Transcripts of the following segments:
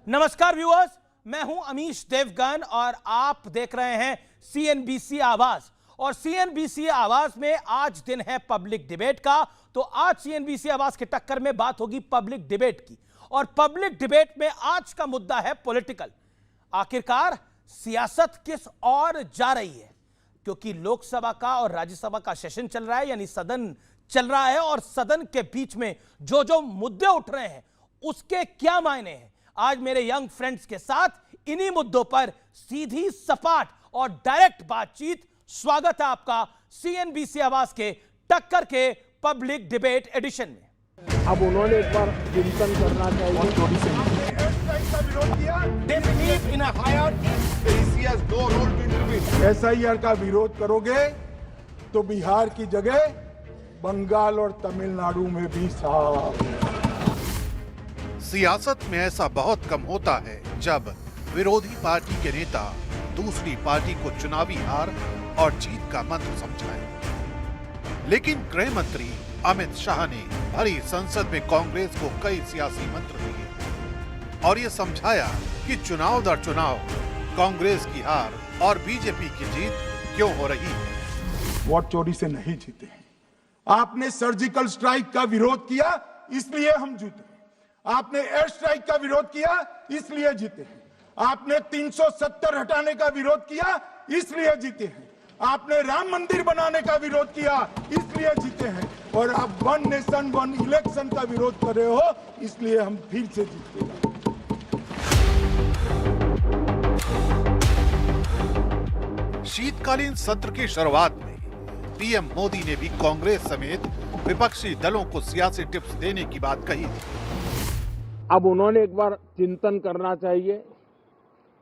नमस्कार व्यूअर्स, मैं हूं अमीश देवगन और आप देख रहे हैं सीएनबीसी आवाज। और सीएनबीसी आवाज में आज दिन है पब्लिक डिबेट का। तो आज सीएनबीसी आवाज के टक्कर में बात होगी पब्लिक डिबेट की। और पब्लिक डिबेट में आज का मुद्दा है पॉलिटिकल। आखिरकार सियासत किस ओर जा रही है, क्योंकि लोकसभा का और राज्यसभा का सेशन चल रहा है, यानी सदन चल रहा है। और सदन के बीच में जो जो मुद्दे उठ रहे हैं उसके क्या मायने हैं। आज मेरे यंग फ्रेंड्स के साथ इन्हीं मुद्दों पर सीधी, सपाट और डायरेक्ट बातचीत। स्वागत है आपका सीएनबीसी आवाज के टक्कर के पब्लिक डिबेट एडिशन में। अब उन्होंने एक बार चिंतन करना चाहिए। एसआईआर का विरोध करोगे तो बिहार की जगह बंगाल और तमिलनाडु में भी साफ। सियासत में ऐसा बहुत कम होता है जब विरोधी पार्टी के नेता दूसरी पार्टी को चुनावी हार और जीत का मंत्र समझाएं। लेकिन गृह मंत्री अमित शाह ने भरी संसद में कांग्रेस को कई सियासी मंत्र दिए और ये समझाया कि चुनाव दर चुनाव कांग्रेस की हार और बीजेपी की जीत क्यों हो रही है। वोट चोरी से नहीं जीते हैं। आपने सर्जिकल स्ट्राइक का विरोध किया, इसलिए हम जीते। आपने एयर स्ट्राइक का विरोध किया, इसलिए जीते हैं। आपने 370 हटाने का विरोध किया, इसलिए जीते हैं। आपने राम मंदिर बनाने का विरोध किया, इसलिए जीते हैं। और अब वन नेशन वन इलेक्शन का विरोध कर रहे हो, इसलिए हम फिर से जीते हैं। शीतकालीन सत्र की शुरुआत में पीएम मोदी ने भी कांग्रेस समेत विपक्षी दलों को सियासी टिप्स देने की बात कही थी। अब उन्होंने एक बार चिंतन करना चाहिए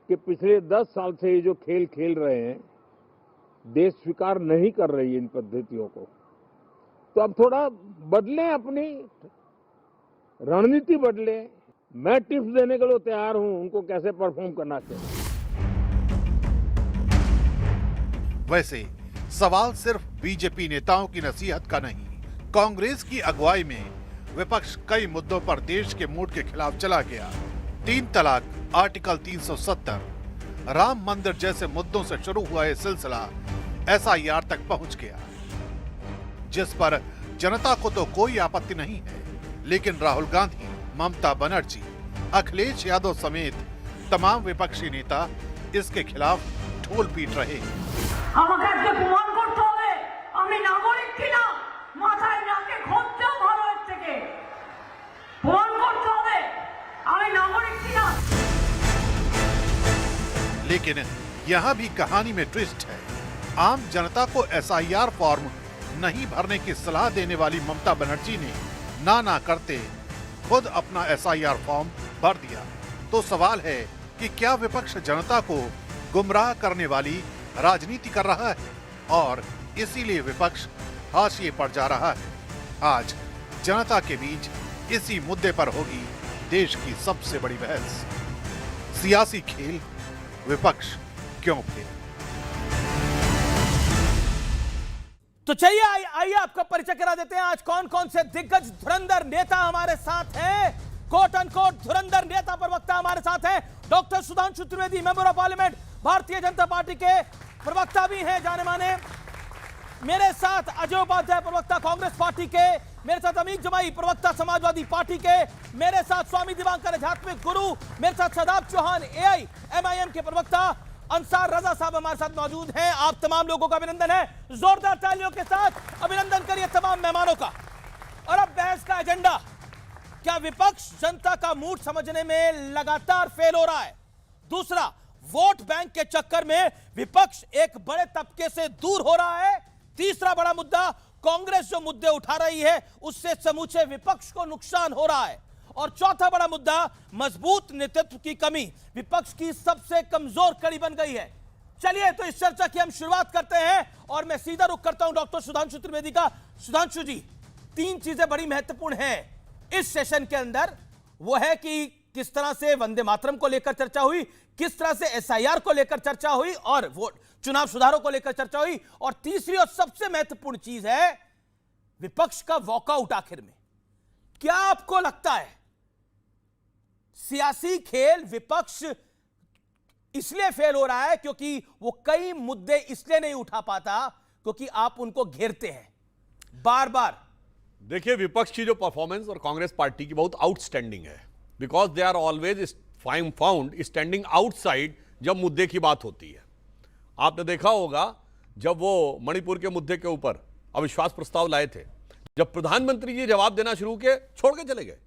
कि पिछले 10 साल से ये जो खेल खेल रहे हैं, देश स्वीकार नहीं कर रही है इन पद्धतियों को। तो अब थोड़ा बदलें, अपनी रणनीति बदलें। मैं टिप्स देने के लिए तैयार हूं, उनको कैसे परफॉर्म करना चाहिए। वैसे सवाल सिर्फ बीजेपी नेताओं की नसीहत का नहीं, कांग्रेस की अगुवाई में विपक्ष कई मुद्दों पर देश के मूड के खिलाफ चला गया। 3 तलाक, आर्टिकल 370, राम मंदिर जैसे मुद्दों से शुरू हुआ यह सिलसिला एसआईआर तक पहुंच गया, जिस पर जनता को तो कोई आपत्ति नहीं है, लेकिन राहुल गांधी, ममता बनर्जी, अखिलेश यादव समेत तमाम विपक्षी नेता इसके खिलाफ ढोल पीट रहे हैं। আমাদেরকে প্রমাণ করতে হবে আমি নাগরিক কিনা, মাথায় নাকে ঘষতে ভালো থেকে প্রমাণ করতে হবে আমি নাগরিক কিনা। लेकिन यहाँ भी कहानी में ट्विस्ट है। आम जनता को एसआईआर फॉर्म नहीं भरने की सलाह देने वाली ममता बनर्जी ने ना करते खुद अपना एसआईआर फॉर्म भर दिया। तो सवाल है कि क्या विपक्ष जनता को गुमराह करने वाली राजनीति कर रहा है और इसीलिए विपक्ष हाशिए पर जा रहा है। आज जनता के बीच इसी मुद्दे पर होगी देश की सबसे बड़ी बहस। सियासी खेल विपक्ष क्यों खेल। तो चलिए आइए आपका परिचय करा देते हैं। आज कौन कौन से दिग्गज धुरंधर नेता हमारे साथ हैं। कोट अनकोट धुरंधर नेता प्रवक्ता हमारे साथ हैं। Doctor Sudhanshu Trivedi, member of parliament, Bharatiya Janata party के प्रवक्ता भी हैं जाने माने। मेरे साथ अजय उपाध्याय, प्रवक्ता कांग्रेस पार्टी के। मेरे साथ अमीर जमाई, प्रवक्ता समाजवादी पार्टी के। मेरे साथ स्वामी दिवाकर, आध्यात्मिक गुरु। मेरे साथ सदाब चौहान, एआईएमआईएम के प्रवक्ता। अंसार रजा साहब हमारे साथ मौजूद हैं। आप तमाम लोगों का अभिनंदन है। जोरदार तालियों के साथ अभिनंदन करिए तमाम मेहमानों का। और अब बहस का एजेंडा। क्या विपक्ष जनता का मूड समझने में लगातार फेल हो रहा है? दूसरा, वोट बैंक के चक्कर में विपक्ष एक बड़े तबके से दूर हो रहा है। तीसरा बड़ा मुद्दा, कांग्रेस जो मुद्दे उठा रही है उससे समूचे विपक्ष को नुकसान हो रहा है। और चौथा बड़ा मुद्दा, मजबूत नेतृत्व की कमी विपक्ष की सबसे कमजोर कड़ी बन गई है। चलिए तो इस चर्चा की हम शुरुआत करते हैं और मैं सीधा रुख करता हूं डॉक्टर सुधांशु त्रिवेदी का। सुधांशु जी, 3 चीजें बड़ी महत्वपूर्ण हैं इस सेशन के अंदर। वो है कि किस तरह से वंदे मातरम को लेकर चर्चा हुई, किस तरह से एसआईआर को लेकर चर्चा हुई और वोट चुनाव सुधारों को लेकर चर्चा हुई, और तीसरी और सबसे महत्वपूर्ण चीज है विपक्ष का वॉकआउट आखिर में। क्या आपको लगता है सियासी खेल विपक्ष इसलिए फेल हो रहा है क्योंकि वो कई मुद्दे इसलिए नहीं उठा पाता क्योंकि आप उनको घेरते हैं बार बार। देखिए, विपक्ष की जो परफॉर्मेंस और कांग्रेस पार्टी की बहुत आउटस्टैंडिंग है, because they are always found standing outside जब मुद्दे की बात होती है। आपने देखा होगा जब वो मणिपुर के मुद्दे के ऊपर अविश्वास प्रस्ताव लाए थे, जब प्रधानमंत्री जी जवाब देना शुरू किए, छोड़ के चले गए।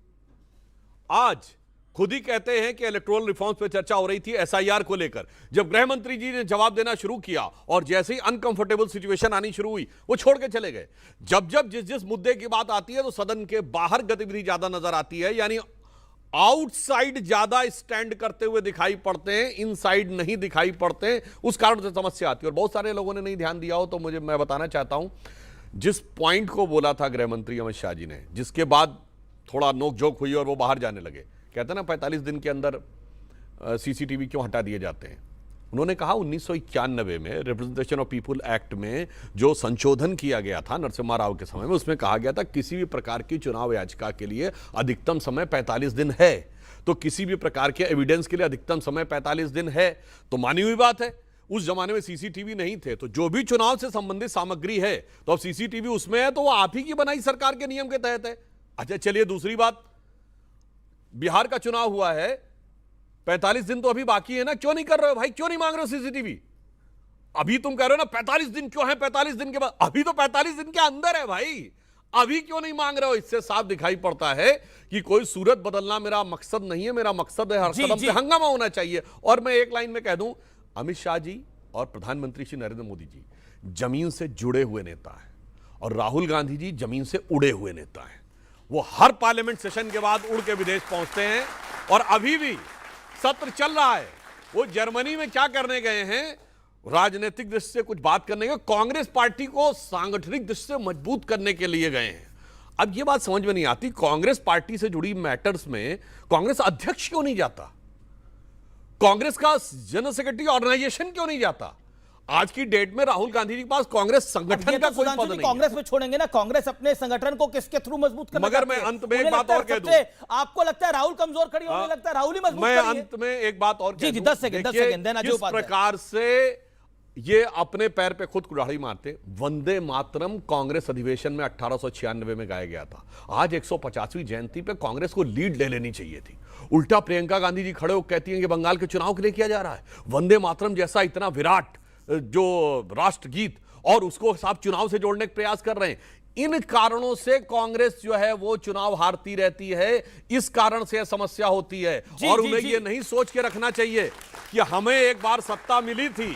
आज खुद ही कहते हैं कि इलेक्टोरल रिफॉर्म्स पे चर्चा हो रही थी एसआईआर को लेकर, जब गृह मंत्री जी ने जवाब देना शुरू किया और जैसे ही अनकंफर्टेबल सिचुएशन आनी शुरू हुई, वो छोड़ के चले गए। जब जब जिस मुद्दे की बात आती है तो सदन के बाहर गतिविधि ज्यादा नजर आती है, यानी आउटसाइड ज्यादा स्टैंड करते हुए दिखाई पड़ते हैं, इनसाइड नहीं दिखाई पड़ते। उस कारण से समस्या आती है और बहुत सारे लोगों ने नहीं ध्यान दिया हो तो मैं बताना चाहता हूं, जिस पॉइंट को बोला था गृह मंत्री अमित शाह जी ने, जिसके बाद थोड़ा नोकझोंक हुई और वो बाहर जाने लगे, कहते हैं ना 45 दिन के अंदर सीसीटीवी क्यों हटा दिए जाते हैं। उन्होंने कहा 1991 में रिप्रेजेंटेशन ऑफ पीपुल एक्ट में जो संशोधन किया गया था नरसिम्हा राव के समय में, उसमें कहा गया था किसी भी प्रकार की चुनाव याचिका के लिए अधिकतम समय 45 दिन है, तो किसी भी प्रकार के एविडेंस के लिए अधिकतम समय 45 दिन है। तो मानी हुई बात है, उस जमाने में सीसीटीवी नहीं थे, तो जो भी चुनाव से संबंधित सामग्री है तो अब सीसीटीवी उसमें है, तो वो आप ही की बनाई सरकार के नियम के तहत है। अच्छा चलिए, दूसरी बात, बिहार का चुनाव हुआ है, 45 दिन तो अभी बाकी है ना, क्यों नहीं कर रहे हो भाई, क्यों नहीं मांग रहे हो सीसीटीवी? अभी तुम कह रहे हो ना 45 दिन क्यों है, 45 दिन के बाद, अभी तो 45 दिन के अंदर है भाई, अभी क्यों नहीं मांग रहे हो? इससे साफ दिखाई पड़ता है कि कोई सूरत बदलना मेरा मकसद नहीं है, मेरा मकसद है हर कदम पे हंगामा होना चाहिए। और मैं एक लाइन में कह दूं, अमित शाह जी और प्रधानमंत्री श्री नरेंद्र मोदी जी जमीन से जुड़े हुए नेता है और राहुल गांधी जी जमीन से उड़े हुए नेता है। वो हर पार्लियामेंट सेशन के बाद उड़ के विदेश पहुंचते हैं और अभी भी सत्र चल रहा है। वो जर्मनी में क्या करने गए हैं, राजनीतिक दृष्टि से कुछ बात करने गए, कांग्रेस पार्टी को सांगठनिक दृष्टि से मजबूत करने के लिए गए हैं। अब ये बात समझ में नहीं आती, कांग्रेस पार्टी से जुड़ी मैटर्स में कांग्रेस अध्यक्ष क्यों नहीं जाता, कांग्रेस का जनरल सेक्रेटरी ऑर्गेनाइजेशन क्यों नहीं जाता? आज की डेट में राहुल गांधी जी के पास कांग्रेस संगठन का कोई पद नहीं। कांग्रेस में छोड़ेंगे ना, कांग्रेस अपने संगठन को किसके थ्रू मजबूत करना मगर मैं अंत में एक बात और कह दूं, आपको लगता है राहुल कमजोर खड़ी होने लगता है, राहुल ही मजबूत मैं अंत में एक बात और कह दूं, 10 सेकंड देना, जिस प्रकार से ये अपने पैर पे खुद कुल्हाड़ी मारते, वंदे मातरम कांग्रेस अधिवेशन में 1896 में गाया गया था। आज 150वीं जयंती पे कांग्रेस को लीड ले लेनी चाहिए थी। उल्टा प्रियंका गांधी जी खड़े होकर कहती हैं कि बंगाल के चुनाव के लिए किया जा रहा है वंदे मातरम जैसा इतना विराट जो राष्ट्रगीत, और उसको साहब चुनाव से जोड़ने का प्रयास कर रहे हैं। इन कारणों से कांग्रेस जो है वो चुनाव हारती रहती है, इस कारण से समस्या होती है। और उन्हें ये नहीं सोच के रखना चाहिए कि हमें एक बार सत्ता मिली थी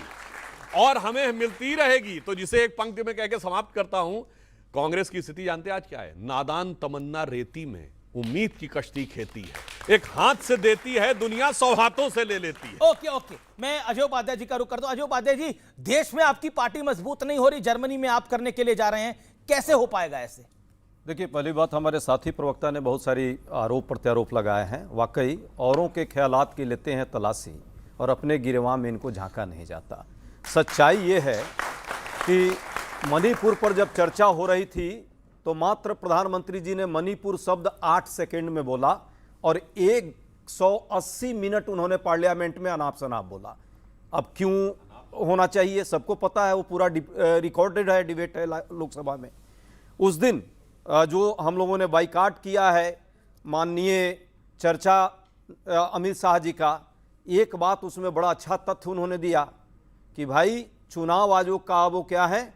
और हमें मिलती रहेगी। तो जिसे एक पंक्ति में कहकर समाप्त करता हूं, कांग्रेस की स्थिति जानते आज क्या है, नादान तमन्ना रेती में उम्मीद की कश्ती खेती है, एक हाथ से देती है दुनिया, 100 हाथों से ले लेती है। ओके, मैं अजय उपाध्याय जी का रुख करता हूं। अजय उपाध्याय जी, देश में आपकी पार्टी मजबूत नहीं हो रही, जर्मनी में आप करने के लिए जा रहे हैं, कैसे हो पाएगा ऐसे? देखिए, पहली बात, हमारे साथी प्रवक्ता ने बहुत सारी आरोप प्रत्यारोप लगाए हैं। वाकई औरों के ख्यालात की लेते हैं तलाशी और अपने गिरवां में इनको झांका नहीं जाता। सच्चाई ये है कि मणिपुर पर जब चर्चा हो रही थी तो मात्र प्रधानमंत्री जी ने मणिपुर शब्द 8 सेकंड में बोला और 180 मिनट उन्होंने पार्लियामेंट में अनाप शनाप बोला। अब क्यों होना चाहिए, सबको पता है, वो पूरा रिकॉर्डेड है, डिबेट है लोकसभा में। उस दिन जो हम लोगों ने बाइकाट किया है माननीय चर्चा अमित शाह जी का, एक बात उसमें बड़ा अच्छा तथ्य उन्होंने दिया कि भाई चुनाव आयोग का वो क्या है,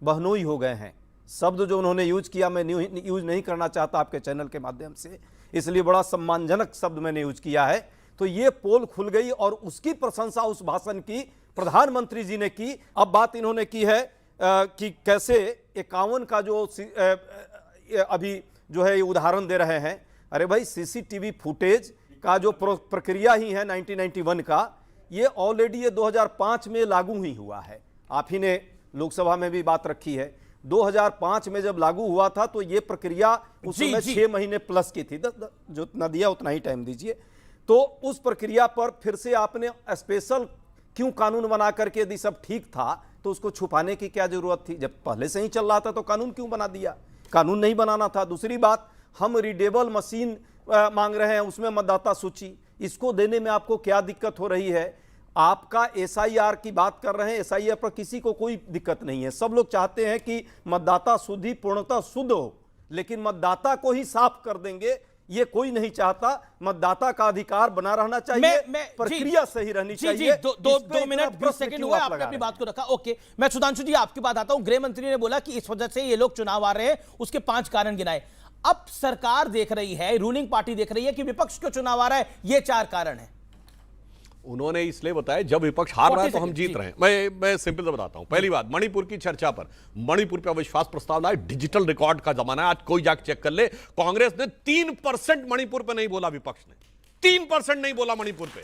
बहनोई हो गए हैं। शब्द जो उन्होंने यूज किया मैं यूज नहीं करना चाहता आपके चैनल के माध्यम से, इसलिए बड़ा सम्मानजनक शब्द मैंने यूज किया है। तो ये पोल खुल गई और उसकी प्रशंसा उस भाषण की प्रधानमंत्री जी ने की। अब बात इन्होंने की है कि कैसे 51 का जो अभी जो है ये उदाहरण दे रहे हैं। अरे भाई, सीसीटीवी फुटेज का जो प्रक्रिया ही है 1991 का, ये ऑलरेडी ये 2005 में लागू ही हुआ है। आप ही ने लोकसभा में भी बात रखी है। 2005 में जब लागू हुआ था तो ये प्रक्रिया उस समय 6 महीने प्लस की थी, जो इतना दिया उतना ही टाइम दीजिए। तो उस प्रक्रिया पर फिर से आपने स्पेशल क्यों कानून बना करके, यदि सब ठीक था तो उसको छुपाने की क्या जरूरत थी? जब पहले से ही चल रहा था तो कानून क्यों बना दिया? कानून नहीं बनाना था। दूसरी बात, हम रीडेबल मशीन मांग रहे हैं, उसमें मतदाता सूची, इसको देने में आपको क्या दिक्कत हो रही है? आपका एसआईआर की बात कर रहे हैं, एसआईआर पर किसी को कोई दिक्कत नहीं है। सब लोग चाहते हैं कि मतदाता शुद्धि पूर्णतः शुद्ध हो, लेकिन मतदाता को ही साफ कर देंगे ये कोई नहीं चाहता। मतदाता का अधिकार बना रहना चाहिए, प्रक्रिया सही रहनी चाहिए। दो मिनट 20 सेकंड हुआ, आपने अपनी बात को रखा। ओके, मैं सुधांशु जी आपकी बात आता हूं। गृह मंत्री ने बोला कि इस वजह से ये लोग चुनाव आ रहे हैं, उसके 5 कारण गिनाए। अब सरकार देख रही है, रूलिंग पार्टी देख रही है कि विपक्ष क्यों चुनाव आ रहा है, ये 4 कारण है। उन्होंने इसलिए बताया जब विपक्ष हार रहा है तो हम जीत रहे हैं। मैं सिंपल से बताता हूं। पहली बात, मणिपुर की चर्चा पर, मणिपुर पर अविश्वास प्रस्ताव लाए, डिजिटल रिकॉर्ड का जमाना है, आज कोई जाकर चेक कर ले। कांग्रेस ने 3% मणिपुर पे नहीं बोला, विपक्ष ने 3% नहीं बोला मणिपुर पे,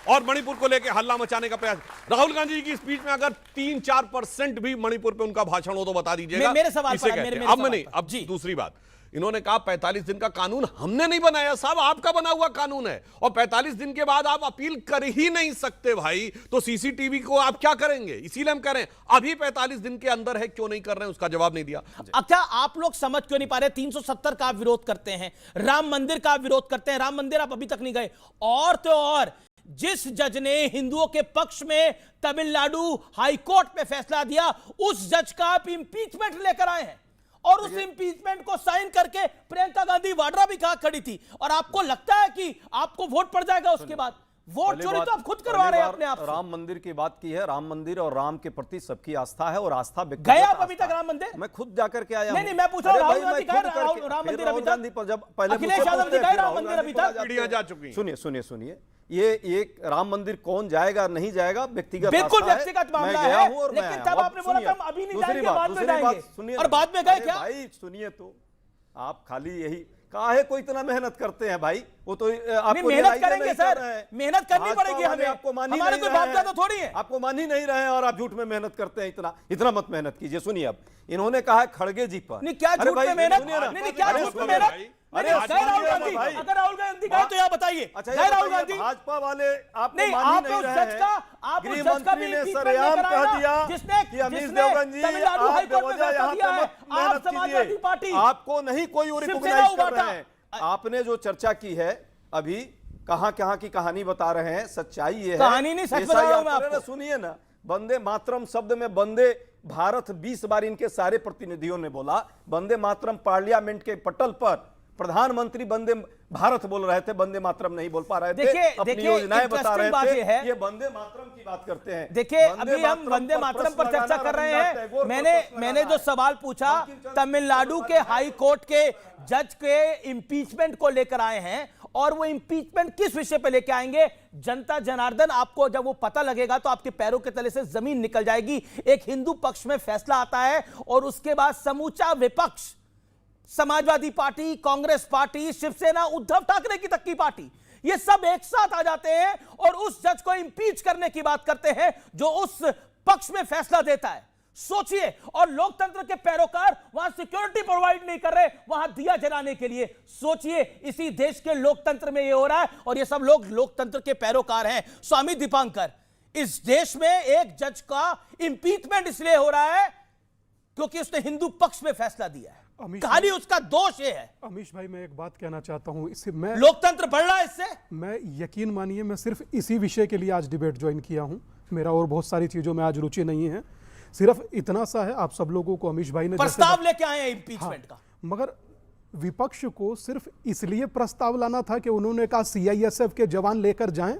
और मणिपुर को लेकर हल्ला मचाने का प्रयास। राहुल गांधी जी की स्पीच में अगर 3-4% भी मणिपुर पे उनका भाषण हो तो बता दीजिएगा। मेरे सवाल पर अब नहीं, अब दूसरी बात, इन्होंने कहा 45 दिन का कानून हमने नहीं बनाया साहब, आपका बना हुआ कानून है, और 45 दिन के बाद आप अपील कर ही नहीं सकते भाई, तो सीसीटीवी को आप क्या करेंगे? इसीलिए हम कह रहे हैं अभी 45 दिन के अंदर है, क्यों नहीं कर रहे हैं, उसका जवाब नहीं दिया। क्या आप लोग समझ क्यों नहीं पा रहे? 370 का आप विरोध करते हैं, राम मंदिर का विरोध करते हैं, राम मंदिर आप अभी तक नहीं गए, और तो और जिस जज ने हिंदुओं के पक्ष में तमिलनाडु हाईकोर्ट में फैसला दिया, उस जज का आप इंपीचमेंट लेकर आए हैं, और उस इंपीचमेंट को साइन करके प्रियंका गांधी वाड्रा भी कहा खड़ी थी, और आपको लगता है कि आपको वोट पड़ जाएगा उसके बाद? वोट चोरी तो आप खुद करवा रहे हैं अपने आप से। राम मंदिर की बात की है, राम मंदिर और राम के प्रति सबकी आस्था है, और आस्था गए आप अभी तक राम मंदिर? मैं खुद जाकर के आया। नहीं, मैं पूछ रहा हूं, राहुल गांधी गए राम मंदिर अभी तक? जब पहले अखिलेश यादव जी गए राम मंदिर अभी तक? पीढ़ियां जा चुकी। सुनिए, ये एक राम मंदिर कौन जाएगा नहीं जाएगा व्यक्तिगत, बिल्कुल व्यक्तिगत मामला है, लेकिन तब आपने बोला था हम अभी नहीं जाएंगे, बाद में जाएंगे, और बाद में गए क्या? भाई सुनिए, तो आप खाली यही काहे को इतना मेहनत करते हैं भाई? वो तो आपको मेहनत करेंगे सर, मेहनत करनी पड़ेगी हमें, आपको मान ही हमारे कोई बाप दादा थोड़ी है, आपको मान ही नहीं रहे हैं, और आप झूठ में मेहनत करते हैं। इतना मत मेहनत कीजिए। सुनिए, अब इन्होंने कहा है खड़गे जी पर, नहीं क्या झूठ में मेहनत, नहीं क्या झूठ में मेहनत? अरे राहुल गांधी, अगर राहुल गांधी गए तो यहाँ बताइए। अच्छा, राहुल गांधी भाजपा वाले आप नहीं, आप उस जज का, आप उस जज का भी सरेआम कह दिया जिसने तमिलनाडु हाईकोर्ट में फैसला दिया है। आप समाजवादी पार्टी, आपको नहीं कोई रिकॉग्नाइज कर रहे हैं। आपने जो चर्चा की है अभी, कहां की कहानी बता रहे हैं, सच्चाई ये है, कहानी नहीं, सच बता रहा हूं मैं आपको। सुनिए ना, वंदे मातरम शब्द में वंदे भारत 20 बार इनके सारे प्रतिनिधियों ने बोला। वंदे मातरम पार्लियामेंट के पटल पर प्रधानमंत्री वंदे भारत बोल रहे थे, वंदे मातरम नहीं बोल पा रहे थे, अपनी योजनाएं बता रहे थे। ये वंदे मातरम की बात करते हैं। देखिए, अभी हम वंदे मातरम पर चर्चा कर रहे हैं। मैंने जो सवाल पूछा, तमिलनाडु के हाई कोर्ट के जज के इंपीचमेंट को लेकर आए हैं, और वो इंपीचमेंट किस विषय पे लेके आएंगे? जनता जनार्दन, आपको जब वो पता लगेगा तो आपके पैरों के तले से जमीन निकल जाएगी। एक हिंदू पक्ष में फैसला आता है, और उसके बाद समूचा विपक्ष, समाजवादी पार्टी, कांग्रेस पार्टी, शिवसेना, उद्धव ठाकरे की तक की पार्टी, ये सब एक साथ आ जाते हैं और उस जज को इंपीच करने की बात करते हैं जो उस पक्ष में फैसला देता है। सोचिए, और लोकतंत्र के पैरोकार वहां सिक्योरिटी प्रोवाइड नहीं कर रहे, वहां दिया जलाने के लिए। सोचिए, इसी देश के लोकतंत्र में ये हो रहा है, और ये सब लोग लोकतंत्र के पैरोकार हैं। स्वामी दीपांकर, इस देश में एक जज का इंपीचमेंट इसलिए हो रहा है क्योंकि उसने हिंदू पक्ष में फैसला दिया है। कहानी उसका दोष ये है। अमीश भाई, मैं एक बात कहना चाहता हूं, इससे मैं लोकतंत्र बढ़ रहा है इससे। मैं यकीन मानिए, मैं सिर्फ इसी विषय के लिए आज डिबेट ज्वाइन किया हूं। मेरा और बहुत सारी चीजों में आज रुचि नहीं है, सिर्फ इतना सा है। आप सब लोगों को अमीश भाई ने प्रस्ताव लेके आए हैं इंपीचमेंट का, मगर विपक्ष को सिर्फ इसलिए प्रस्ताव लाना था कि उन्होंने कहा सीआईएसएफ के जवान लेकर जाएं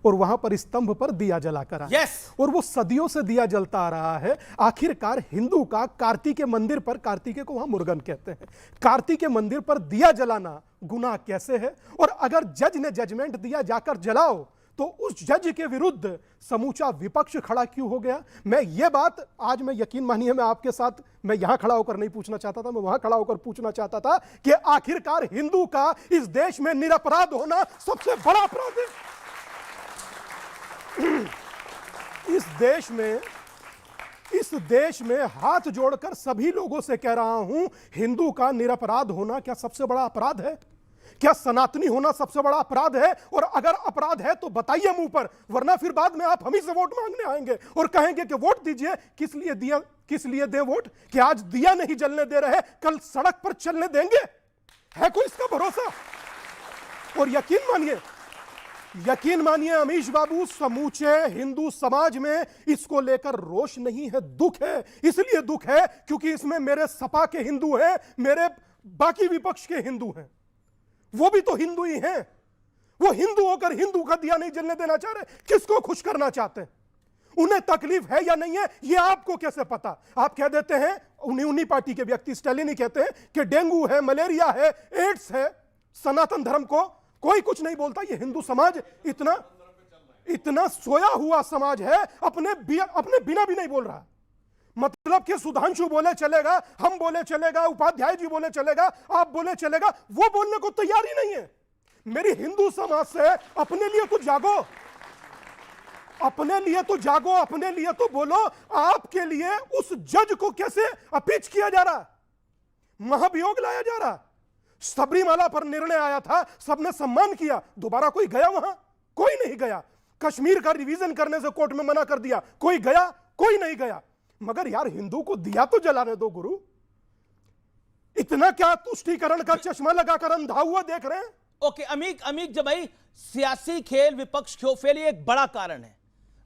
और वहां पर स्तंभ पर दिया जलाकर आए। yes! और वो सदियों से दिया जलता आ रहा है। आखिरकार हिंदू का कार्तिके मंदिर पर, कार्तिके को वहां मुर्गन कहते हैं, कार्तिके मंदिर पर दिया जलाना गुनाह कैसे है? और अगर जज ने जजमेंट दिया जाकर जलाओ, तो उस जज के विरुद्ध समूचा विपक्ष खड़ा क्यों हो गया? मैं ये बात आज, मैं यकीन मानिए, मैं आपके साथ, मैं यहां खड़ा होकर नहीं पूछना चाहता था, मैं वहां खड़ा होकर पूछना चाहता था कि आखिरकार हिंदू का इस देश में निरपराध होना सबसे बड़ा अपराध है। इस देश में हाथ जोड़कर सभी लोगों से कह रहा हूं, हिंदू का निरपराध होना क्या सबसे बड़ा अपराध है? क्या सनातनी होना सबसे बड़ा अपराध है? और अगर अपराध है तो बताइए मुंह पर, वरना फिर बाद में आप हम ही से वोट मांगने आएंगे और कहेंगे कि वोट दीजिए। किस लिए दिया, किस लिए दे वोट? कि आज दिया नहीं जलने दे रहे, कल सड़क पर चलने देंगे? है कोई इसका भरोसा? और यकीन मानिए अमीश बाबू, समूचे हिंदू समाज में इसको लेकर रोष नहीं है, दुख है। इसलिए दुख है क्योंकि इसमें मेरे सपा के हिंदू हैं, मेरे बाकी विपक्ष के हिंदू हैं, वो भी तो हिंदू ही हैं। वो हिंदू होकर हिंदू का दिया नहीं जलने देना चाह रहे। किसको खुश करना चाहते हैं? उन्हें तकलीफ है या नहीं है ये आपको कैसे पता? आप कह देते हैं, उन्हीं पार्टी के व्यक्ति स्टालिन ही कहते हैं कि डेंगू है, मलेरिया है, एड्स है, सनातन धर्म को कोई कुछ नहीं बोलता। ये हिंदू समाज इतना सोया हुआ समाज है, अपने बिना भी नहीं बोल रहा। मतलब कि सुधांशु बोले चलेगा, हम बोले चलेगा, उपाध्याय जी बोले चलेगा, आप बोले चलेगा, वो बोलने को तैयार ही नहीं है। मेरी हिंदू समाज से अपने लिए तो जागो, अपने लिए तो जागो, अपने लिए तो बोलो। आपके लिए उस जज को कैसे अपीच किया जा रहा, महाभियोग लाया जा रहा। सबरीमाला पर निर्णय आया था, सबने सम्मान किया, दोबारा कोई गया वहां? कोई नहीं गया। कश्मीर का रिवीजन करने से कोर्ट में मना कर दिया, कोई गया? कोई नहीं गया। मगर यार हिंदू को दिया तो जलाने दो गुरु। इतना क्या तुष्टीकरण का चश्मा लगाकर अंधा हुआ देख रहे हैं? ओके अमीक जब भाई सियासी खेल विपक्ष खेल एक बड़ा कारण है।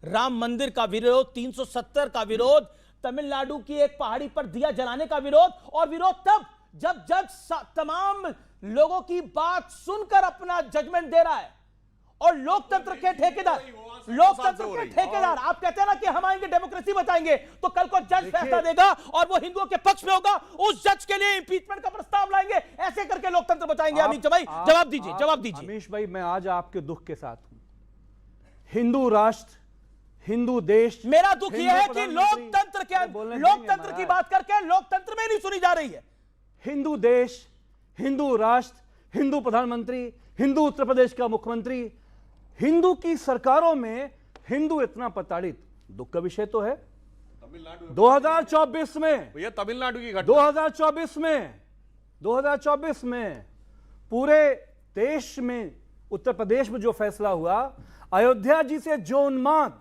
राम मंदिर का विरोध, 370 का विरोध, तमिलनाडु की एक पहाड़ी पर दिया जलाने का विरोध, और विरोध तब जब जज तमाम लोगों की बात सुनकर अपना जजमेंट दे रहा है। और लोकतंत्र के ठेकेदार, आप कहते हैं ना कि हम आएंगे डेमोक्रेसी बचाएंगे, तो कल को जज फैसला देगा और वो हिंदुओं के पक्ष में होगा, उस जज के लिए इंपीचमेंट का प्रस्ताव लाएंगे, ऐसे करके लोकतंत्र बचाएंगे। अमित भाई जवाब दीजिए। अमीश भाई, मैं आज आपके दुख के साथ हूं। हिंदू राष्ट्र, हिंदू देश, मेरा दुख यह है कि लोकतंत्र की बात करके लोकतंत्र में नहीं सुनी जा रही है। हिंदू देश, हिंदू राष्ट्र, हिंदू प्रधानमंत्री, हिंदू उत्तर प्रदेश का मुख्यमंत्री, हिंदू की सरकारों में हिंदू इतना प्रताड़ित, दुख का विषय तो है। 2024 में, ये तमिलनाडु की घटना, 2024 में पूरे देश में, उत्तर प्रदेश में जो फैसला हुआ, अयोध्या जी से जो उन्माद,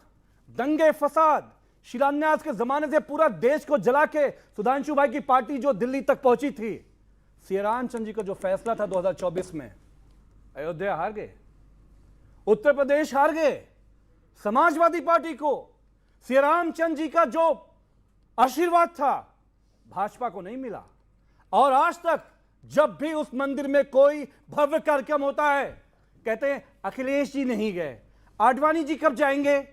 दंगे फसाद, शिलान्यास के जमाने से पूरा देश को जला के सुधांशु भाई की पार्टी जो दिल्ली तक पहुंची थी, श्री रामचंद्र जी का जो फैसला था 2024 में, अयोध्या हार गए, उत्तर प्रदेश हार गए। समाजवादी पार्टी को श्री रामचंद्र जी का जो आशीर्वाद था भाजपा को नहीं मिला। और आज तक जब भी उस मंदिर में कोई भव्य कार्यक्रम होता है, कहते हैं अखिलेश जी नहीं गए, आडवाणी जी कब जाएंगे,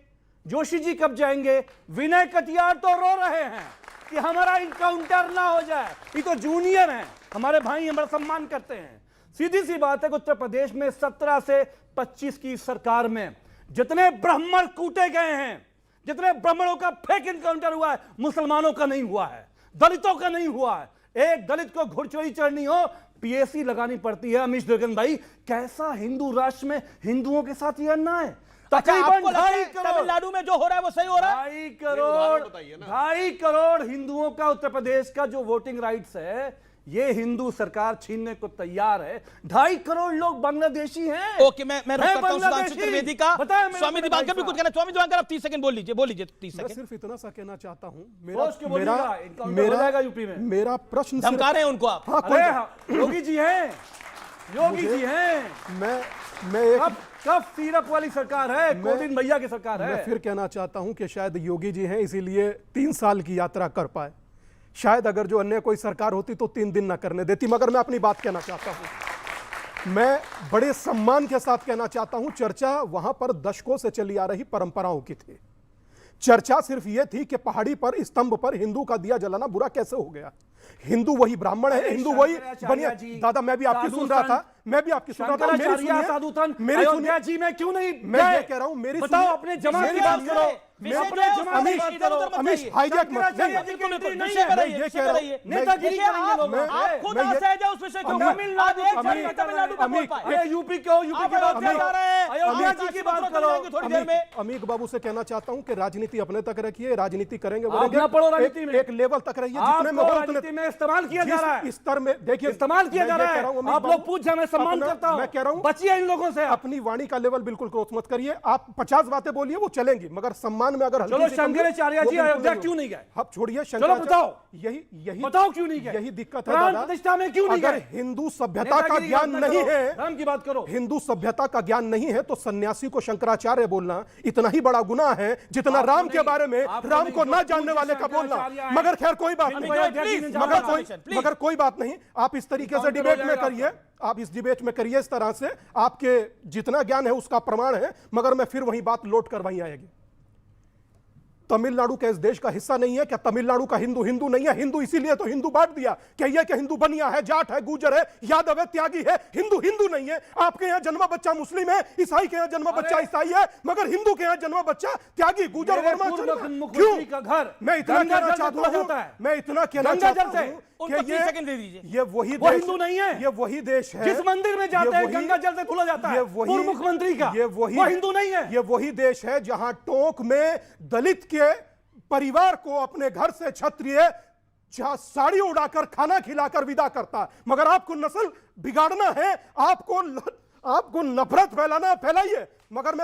जोशी जी कब जाएंगे। विनय कटियार तो रो रहे हैं कि हमारा इनकाउंटर ना हो जाए, ये तो जूनियर हैं, हमारे भाई हमारा सम्मान करते हैं। सीधी सी बात है कि उत्तर प्रदेश में 17 से 25 की सरकार में जितने ब्राह्मण कूटे गए हैं, जितने ब्राह्मणों का फेक इनकाउंटर हुआ है, मुसलमानों का नहीं हुआ है, दलितों का नहीं हुआ है। एक दलित को घुड़चोरी चढ़नी हो, पीएसी लगानी पड़ती है। अमीश दुर्गन भाई, कैसा हिंदू राष्ट्र में हिंदुओं के साथ यह अन्याय है? तकरीबन 2.5 करोड़, तमिलनाडु में जो हो रहा है वो सही हो रहा है। 2.5 करोड़ हिंदुओं का उत्तर प्रदेश का जो वोटिंग राइट्स है, ये हिंदू सरकार छीनने को तैयार है। 2.5 करोड़ लोग बांग्लादेशी हैं। ओके, मैं रुक करता हूं सुधांशु त्रिवेदी का। स्वामी दिवाकर भी कुछ कहना, स्वामी दिवाकर आप 30 सेकंड बोल लीजिए 30 सेकंड। सिर्फ इतना सा कहना चाहता हूं, मेरा प्रश्न, धमका रहे हैं उनको आप? योगी जी हैं, योगी जी हैं। मैं कब सीरप वाली सरकार है, गोविंद भैया की सरकार है। मैं फिर कहना चाहता हूं कि शायद योगी जी हैं इसीलिए 3 साल की यात्रा कर पाए। शायद अगर जो अन्य कोई सरकार होती तो 3 दिन ना करने देती। मगर मैं अपनी बात कहना चाहता हूं, मैं बड़े सम्मान के साथ कहना चाहता हूं, चर्चा वहां पर दशकों से चली आ रही परंपराओं की थी। चर्चा सिर्फ यह थी कि पहाड़ी पर स्तंभ पर हिंदू का दिया जलाना बुरा कैसे हो गया। हिंदू वही ब्राह्मण है, हिंदू वही बनिया। दादा मैं भी आपकी सुन रहा था, मेरी अयोध्या जी में क्यों नहीं? मैं ये कह रहा हूं, मेरी बताओ, अपने जमात की बात करो, अमीश हाईजैक मत। मैं ये कह रहा हूं, नेतागिरी करेंगे लोग। आप खुद असहज है उस विषय को। तमिलनाडु यूपी की बात करो, अयोध्या जी की बात करो। थोड़ी देर में अमीक बाबू से कहना चाहता हूं कि राजनीति अपने तक रखिए, राजनीति करेंगे एक लेवल तक रहिए, जितने में राजनीति में इस्तेमाल किया जा रहा है, स्तर में देखिए इस्तेमाल किया जा रहा है। आप लोग पूछ जाए, मैं सम्मान करता हूं, मैं कह रहा हूं बचिए इन लोगों से। अपनी वाणी का लेवल बिल्कुल क्रॉस मत करिए। आप 50 बातें बोलिए, वो चलेंगी, मगर सम्मान में अगर चलो शंकराचार्य जी अयोध्या क्यों नहीं गए? अब छोड़िए, चलो बताओ, यही बताओ क्यों नहीं गए? यही दिक्कत है प्राण दादा। प्रतिष्ठा में क्यों नहीं गए? अगर हिंदू सभ्यता का नेतागिरी ज्ञान बात ना नहीं करो, है, धर्म की बात करो। हिंदू सभ्यता का ज्ञान नहीं है तो सन्यासी को शंकराचार्य बोलना इतना ही बड़ा गुनाह है जितना आपको राम के नहीं- बारे में आपको राम नहीं, को जो ना पूज्य जानने वाले का बोलना। शंकराचार्य हैं, मगर खैर कोई बात हिंदू नहीं, अयोध्या जी ने जाना मगर कोई बात नहीं, आप इस तरीके से काउंटर हो डिबेट में जाएगा करिए, आप इस डिबेट में करिए इस तरह से, आपके जितना ज्ञान है उसका प्रमाण है। मगर मैं फिर वही बात लौट कर वहीं आएगी, तमिलनाडु के इस देश का हिस्सा नहीं है क्या? तमिलनाडु का हिंदू हिंदू नहीं है? हिंदू इसीलिए तो हिंदू बांट दिया कि ये कि हिंदू बनिया है, जाट है, गुजर है, यादव है, त्यागी है। हिंदू हिंदू नहीं है। आपके यहाँ जन्मा बच्चा मुस्लिम है, ईसाई के यहाँ जन्मा बच्चा ईसाई है, मगर हिंदू के यहाँ जन्मा बच्चा त्यागी, गुजर, मेरे वर्मा, पूर्व चंद्र। मुख्यमंत्री का घर मैं इतना गंगा कहना जल से चाहता धुला हूं, जाता है। मैं इतना कहना गंगा जल चाहता से। हूं उनको कि 30 सेकंड दे दीजिए। ये वही वो देश हिंदू नहीं है। ये वही देश है जिस मंदिर में जाते ये हैं वही- गंगा जल से धुला जाता है, ये वही पूर्व मुख्यमंत्री का, ये वही वो हिंदू नहीं है। ये वही देश है जहां टोंक में दलित के परिवार को अपने घर से क्षत्रिय जहां साड़ी उड़ाकर खाना खिलाकर विदा करता है। मगर आपको नस्ल बिगाड़ना है, आपको नफरत फैलाना, फैलाइए। मगर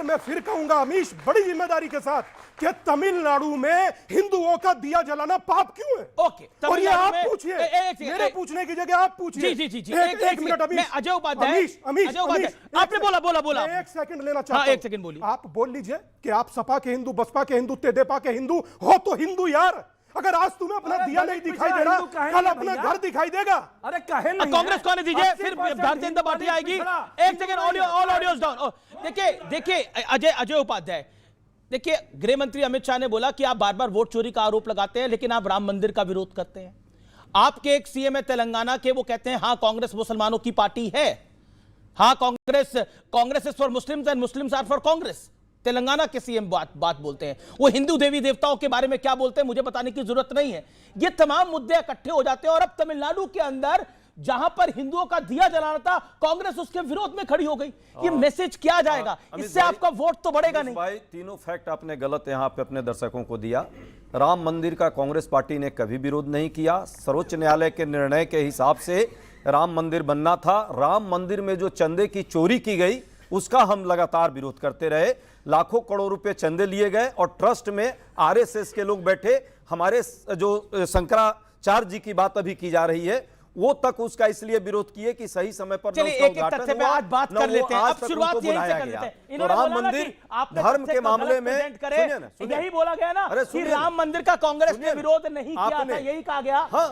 मैं फिर कहूंगा अमीश, बड़ी जिम्मेदारी के साथ कि तमिलनाडु में हिंदुओं का दिया जलाना पाप क्यों है? ओके, और ये तमिलनाडु आप में- पूछिए, एक सेकंड, मेरे पूछने की जगह आप पूछिए। जी, एक मिनट अमीश, मैं अजय उपाध्याय, अमीश, अजय उपाध्याय, एक आपने बोला मैं एक सेकंड लेना चाहता हाँ, हूं। एक सेकंड बोलिए। आप बोल लीजिए कि आप सपा के हिंदू, बसपा के हिंदू, तेदेपा के हिंदू हो तो हिंदू यार। अगर आज तुम्हें अपना अरे दिया दलित नहीं दिखाई पिछड़ा दे रहा, हिंदू कहेंगे कल अपना भैया। घर दिखाई देगा। अरे कहे नहीं कांग्रेस को आने दीजिए, 80% फिर भारतीय जनता पार्टी दलित आएगी। पिछड़ा एक सेकंड, ऑल ऑडियोज डाउन। देखिए अजय उपाध्याय, देखिए गृह मंत्री अमित शाह ने बोला कि आप बार बार वोट चोरी का आरोप लगाते हैं लेकिन आप राम मंदिर का विरोध करते हैं। आपके एक सीएम है तेलंगाना के, वो कहते हैं हां कांग्रेस मुसलमानों की पार्टी है, हां Congress is for Muslims and Muslims are for Congress. Telangana के सीएम बात बोलते हैं। वो हिंदू देवी देवताओं के बारे में क्या बोलते हैं मुझे बताने की जरूरत नहीं है। ये तमाम मुद्दे इकट्ठे हो जाते हैं और अब तमिलनाडु के अंदर जहां पर हिंदुओं का दिया जलाना था, कांग्रेस उसके विरोध में खड़ी हो गई। ये मैसेज क्या जाएगा? इससे आपका वोट तो बढ़ेगा नहीं। भाई तीनों फैक्ट आपने गलत यहां पे अपने दर्शकों को दिया। राम मंदिर का कांग्रेस पार्टी ने कभी विरोध नहीं किया। सर्वोच्च न्यायालय के निर्णय के हिसाब से राम मंदिर बनना था। राम मंदिर में जो चंदे की चोरी की गई उसका हम लगातार विरोध करते रहे। लाखों करोड़ रुपए चंदे लिए गए और ट्रस्ट में आरएसएस के लोग बैठे। हमारे जो शंकराचार्य जी की बात अभी की जा रही है वो तक उसका इसलिए विरोध किए कि सही समय पर चलिए एक एक तथ्य पे आज बात कर लेते हैं। अब शुरुआत यहीं से कर लेते हैं। तो इन्होंने राम बोला ना मंदिर कि आपने धर्म तथ्य के को मामले गलत में प्रेजेंट करे। सुनिए ना, सुनिए। यही बोला गया ना अरे कि सुनिए राम ना। मंदिर का कांग्रेस ने सुनिए ना। विरोध नहीं किया था, आपने- यही कहा गया। हाँ,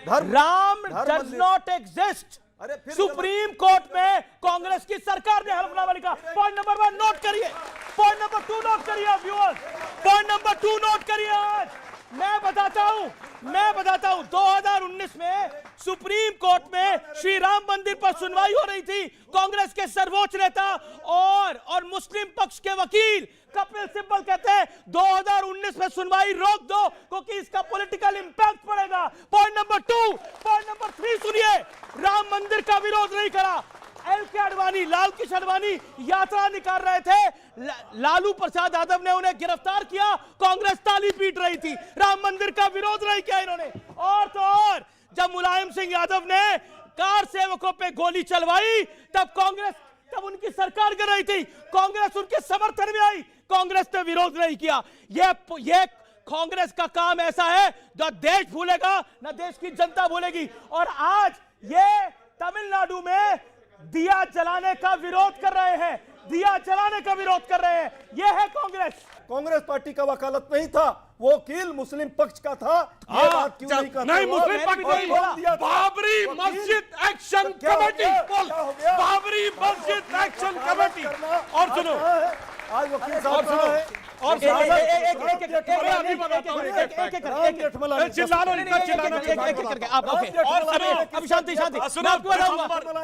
राम धर्म डज मंदिर- नॉट एग्जिस्ट। अरे फिर सुप्रीम कोर्ट में कांग्रेस की सरकार ने हलफनामा लिखा। पॉइंट नंबर 1 नोट करिए, पॉइंट नंबर 2 नोट करिए व्यूअर्स, पॉइंट नंबर 2 नोट करिए। आज मैं बताता हूं 2019 में सुप्रीम कोर्ट में श्री राम मंदिर पर सुनवाई हो रही थी। कांग्रेस के सर्वोच्च नेता और मुस्लिम पक्ष के वकील कपिल सिब्बल कहते हैं 2019 में सुनवाई रोक दो क्योंकि इसका पॉलिटिकल इंपैक्ट पड़ेगा। पॉइंट नंबर 2, पॉइंट नंबर 3 सुनिए, राम मंदिर का विरोध नहीं करा। एल.के. आडवाणी, लाल कृष्ण आडवाणी यात्रा निकाल रहे थे, लालू प्रसाद यादव ने उन्हें गिरफ्तार किया, कांग्रेस ताली पीट रही थी। राम मंदिर का विरोध नहीं किया इन्होंने। और तो और जब मुलायम सिंह यादव ने कार सेवकों पे गोली चलवाई तब उनकी सरकार गिर रही थी, कांग्रेस उनके समर्थन में आई, कांग्रेस ने विरोध नहीं किया। ये कांग्रेस का काम ऐसा है जो देश भूलेगा ना देश की जनता भूलेगी। और आज ये तमिलनाडु में दिया जलाने का विरोध कर रहे हैं, दिया जलाने का विरोध कर रहे हैं। यह है कांग्रेस पार्टी का वकालत नहीं था, वो वकील मुस्लिम पक्ष का था। ये बात क्यों नहीं कहते? नहीं, मुस्लिम पक्ष नहीं बोला। बाबरी मस्जिद एक्शन कमेटी, बाबरी मस्जिद एक्शन कमेटी। और सुनो, आज वकील साहब कहाँ हैं? और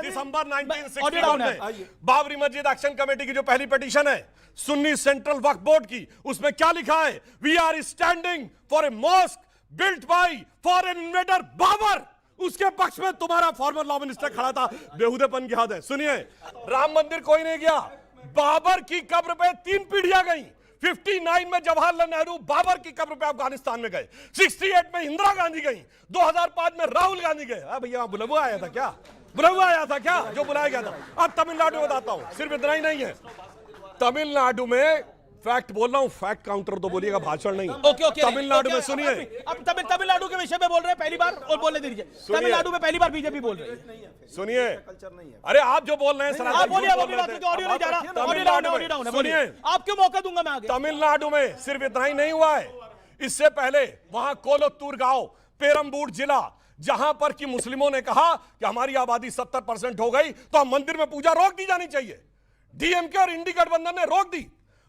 दिसंबर 1961 में बाबरी मस्जिद एक्शन कमेटी की जो पहली पिटीशन है सुन्नी सेंट्रल वक्फ बोर्ड की, उसमें क्या लिखा है? We are standing for a mosque built by foreign invader Babur. उसके पक्ष में तुम्हारा फॉर्मर लॉ मिनिस्टर खड़ा था। बेहुदेपन की हद है। सुनिए, राम मंदिर कोई नहीं गया, बाबर की कब्र पे 3 पीढ़ियां गई। 59 में जवाहरलाल नेहरू बाबर की कब्र पे अफगानिस्तान में गए, 68 में इंदिरा गांधी गई, 2005 में राहुल गांधी गए। भैया बुलावा आया था क्या? बुलावा आया था क्या जो बुलाया गया था? अब तमिलनाडु में बताता हूं, सिर्फ इतना ही नहीं है, तमिलनाडु में फैक्ट बोल रहा हूं, फैक्ट काउंटर तो बोलिएगा, भाषण नहीं। ओके ओके तमिलनाडु में सुनिए, अब तमिलनाडु के विषय में बोल रहे हैं पहली बार, और बोलने दीजिए। तमिलनाडु में पहली बार बीजेपी बोल रही है, सुनिए। अरे आप जो बोल रहे हैं आप बोलिए, ऑडियो नहीं जा रहा, ऑडियो डाउन है, सुनिए, आप क्यों मौका दूंगा मैं आगे। तमिलनाडु में सिर्फ इतना ही नहीं हुआ है, इससे पहले वहां कोलत्तूर गांव, पेरम्बूर जिला, जहां पर कि मुस्लिमों ने कहा कि हमारी आबादी 70% हो गई तो हम मंदिर में पूजा रोक दी जानी चाहिए। डीएमके और इंडी गठबंधन ने रोक दी।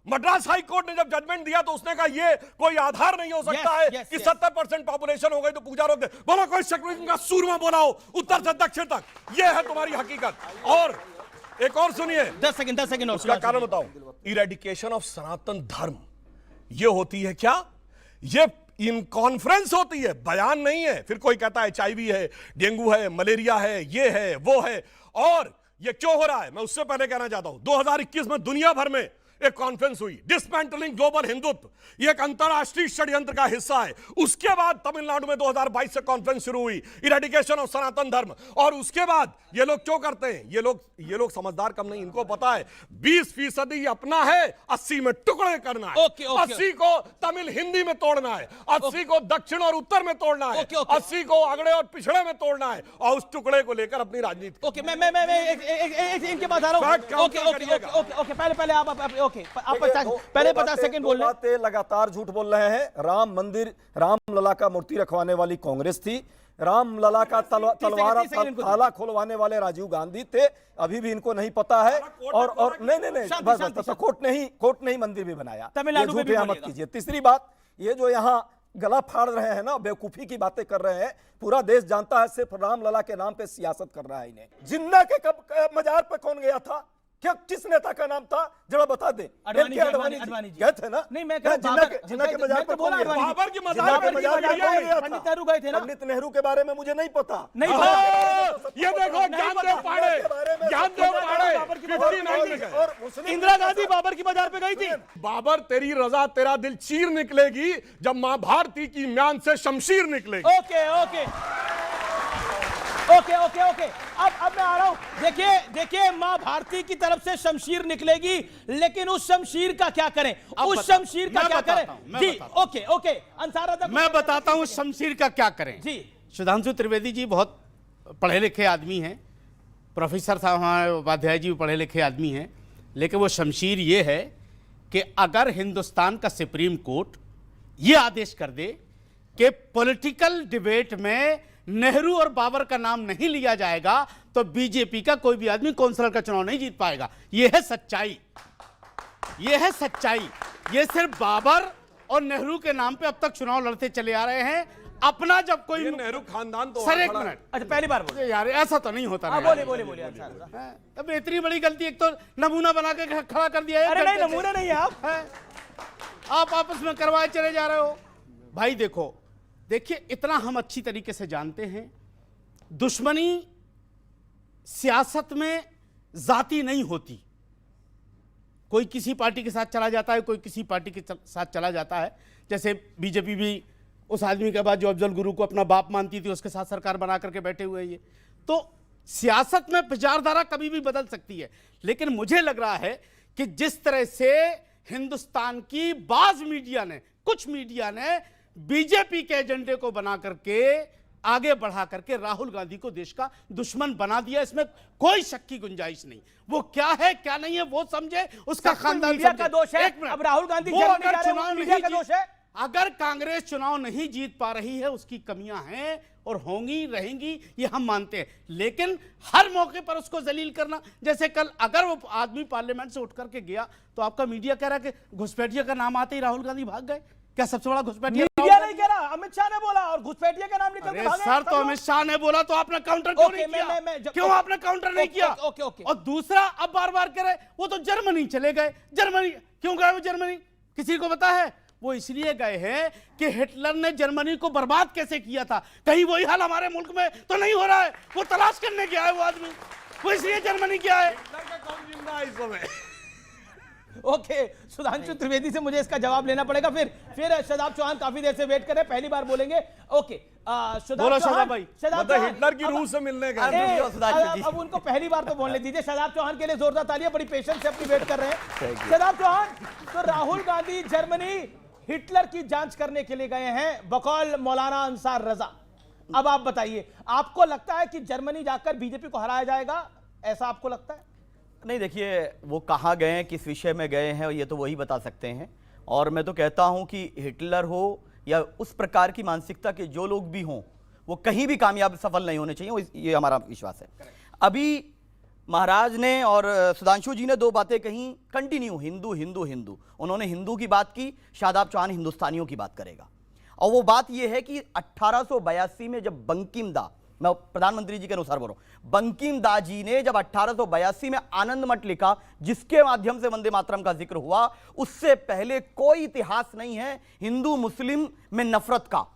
मद्रास हाई कोर्ट ने जब जजमेंट दिया तो उसने कहा ये कोई आधार नहीं हो सकता है कि 70% पॉपुलेशन हो गई तो पूजा रोक दे। बोलो कोई शक्ति का सूरमा बोलाओ उत्तर से दक्षिण तक, ये है तुम्हारी हकीकत। और एक और सुनिए, 10 सेकंड और उसका कारण बताओ। इरेडिकेशन ऑफ सनातन धर्म ये होती है क्या? ये इन कॉन्फ्रेंस होती है, बयान नहीं है। फिर कोई कहता है HIV है, डेंगू है, मलेरिया है, ये है, वो है। और ये क्यों हो रहा है, मैं उससे पहले कहना चाहता हूं, 2021 में दुनिया भर में एक कॉन्फ्रेंस हुई, डिसमेंटलिंग ग्लोबल हिंदुत्व, ये एक अंतरराष्ट्रीय षड्यंत्र का हिस्सा है। उसके बाद तमिलनाडु में 2022 से कॉन्फ्रेंस शुरू हुई, इरेडिकेशन ऑफ सनातन धर्म। और उसके बाद ये लोग क्यों करते हैं, ये लोग समझदार कम नहीं, इनको पता है 20% अपना है, 80 में टुकड़े करना है। 80 को तमिल हिंदी में तोड़ना है, 80 को दक्षिण और उत्तर में तोड़ना है, 80 को अगड़े और पिछड़े में तोड़ना है, और उस टुकड़े को लेकर अपनी राजनीति। ओके, मैं इनके पास आ रहा हूं। ओके, पहले आप पहले 50 सेकंड बोल रहे हैं। लगातार झूठ बोल रहे हैं। राम मंदिर, रामलला का मूर्ति रखवाने वाली कांग्रेस थी, रामलला का तलवार ताला खोलवाने वाले राजीव गांधी थे। अभी भी इनको नहीं पता है। और नहीं, कोर्ट नहीं मंदिर भी बनाया। झूठ यहाँ मत कीजिए। तीसरी बात, ये जो यहाँ गला फाड़ रहे हैं ना, बेवकूफी की बातें कर रहे हैं, पूरा देश जानता है सिर्फ रामलला के नाम पे सियासत कर रहा है इन्हें। जिन्ना के कब मजार पे कौन गया था, क्या किस नेता का नाम था, जरा बता दे। अडवाणी जी गए थे ना? नहीं, मैं जिन्ना के मजार पर कौन गया? बाबर की मजार पे पंडित नेहरू गए थे ना? पंडित नेहरू के बारे में मुझे नहीं पता। नहीं, ये देखो, ज्ञानदेव पाड़े, और इंदिरा गांधी बाबर की मजार पे गई थी। बाबर तेरी रजा तेरा दिल चीर निकलेगी जब मां भारती की म्यान से शमशीर निकलेगी। ओके, अब मैं आ रहा हूं। देखिए मां भारती की तरफ से शमशीर निकलेगी, लेकिन उस शमशीर का क्या करें, उस शमशीर का क्या करें जी? ओके, अंसार, मैं बताता हूं शमशीर का क्या करें जी। सुधांशु त्रिवेदी जी बहुत पढ़े लिखे आदमी हैं, प्रोफेसर साहब हमारे उपाध्याय जी भी पढ़े लिखे आदमी हैं, लेकिन वो शमशीर ये है कि अगर हिंदुस्तान का सुप्रीम कोर्ट ये आदेश कर दे कि पॉलिटिकल डिबेट में नेहरू और बाबर का नाम नहीं लिया जाएगा तो बीजेपी का कोई भी आदमी कौंसलर का चुनाव नहीं जीत पाएगा। यह है सच्चाई, ये सिर्फ बाबर और नेहरू के नाम पे अब तक चुनाव लड़ते चले आ रहे हैं। अपना जब कोई नेहरू खानदान तो सर, एक मिनट, अच्छा पहली बार बोले यार, ऐसा तो नहीं होता। बोलिए। अब इतनी बड़ी गलती, एक तो नमूना बना के खड़ा कर दिया है। अरे नहीं, नमूना नहीं है आप आपस में करवाए चले जा रहे हो। भाई देखिए, इतना हम अच्छी तरीके से जानते हैं, दुश्मनी सियासत में जाति नहीं होती। कोई किसी पार्टी के साथ चला जाता है, कोई किसी पार्टी के साथ चला जाता है। जैसे बीजेपी भी उस आदमी के बाद जो अफजल गुरु को अपना बाप मानती थी, उसके साथ सरकार बना करके बैठे हुए हैं। ये तो सियासत में विचारधारा कभी भी बदल सकती है, लेकिन मुझे लग रहा है कि जिस तरह से हिंदुस्तान की कुछ मीडिया ने बीजेपी के एजेंडे को बना करके आगे बढ़ा करके राहुल गांधी को देश का दुश्मन बना दिया, इसमें कोई शक की गुंजाइश नहीं। वो क्या है क्या नहीं है वो समझे, उसका खानदान का दोष है। अब राहुल गांधी अगर कांग्रेस चुनाव नहीं जीत पा रही है, उसकी कमियां हैं और होंगी रहेंगी, ये हम मानते हैं, लेकिन हर मौके पर उसको जलील करना, जैसे कल अगर वो आदमी पार्लियामेंट से उठ करके गया तो आपका मीडिया कह रहा है कि घुसपैठिया का नाम आते ही राहुल गांधी भाग गए। क्या सबसे बड़ा घुसपैठिया मीडिया नहीं कह रहा, अमित शाह ने बोला, और घुसपैठिया का नाम लेकर भागे। सर, तो अमित शाह ने बोला तो आपने काउंटर क्यों नहीं किया? क्यों आपने काउंटर नहीं किया? और दूसरा, अब बार कह रहे वो तो जर्मनी चले गए। जर्मनी क्यों गए? वो जर्मनी किसी को पता है? वो इसलिए गए हैं कि हिटलर ने जर्मनी को बर्बाद कैसे किया था, कहीं वही हाल हमारे मुल्क में तो नहीं हो रहा है। वो तलाश करने गया है वो आदमी, वो इसलिए जर्मनी गया है। ओके, सुधांशु त्रिवेदी से मुझे इसका जवाब लेना पड़ेगा। फिर शदाब चौहान काफी देर से वेट कर रहे हैं, पहली बार बोलेंगे। ओके, बोलो शादाब भाई। मतलब हिटलर की रूह से मिलने गए। अब उनको पहली बार तो बोलने दीजिए। शादाब चौहान के लिए जोरदार तालियां, बड़ी पेशेंस से अपनी वेट कर रहे हैं। शादाब चौहान, तो राहुल गांधी जर्मनी हिटलर की जांच करने के लिए गए हैं बकौल मौलाना अंसार रजा। अब आप बताइए, आपको लगता है कि जर्मनी जाकर बीजेपी को हराया जाएगा, ऐसा आपको लगता है? नहीं, देखिए वो कहाँ गए हैं, किस विषय में गए हैं, ये तो वही बता सकते हैं। और मैं तो कहता हूं कि हिटलर हो या उस प्रकार की मानसिकता के जो लोग भी हों, वो कहीं भी कामयाब सफल नहीं होने चाहिए, ये हमारा विश्वास है। अभी महाराज ने और सुधांशु जी ने दो बातें कहीं कंटिन्यू, हिंदू हिंदू हिंदू। उन्होंने हिंदू की बात की, शादाब चौहान हिंदुस्तानियों की बात करेगा। और वो बात ये है कि 1882 में जब बंकिम दा, मैं प्रधानमंत्री जी के अनुसार बोल रहा हूं, बंकिम दा जी ने जब 1882 में आनंद मठ लिखा, जिसके माध्यम से वंदे मातरम का जिक्र हुआ, उससे पहले कोई इतिहास नहीं है हिंदू मुस्लिम में नफरत का।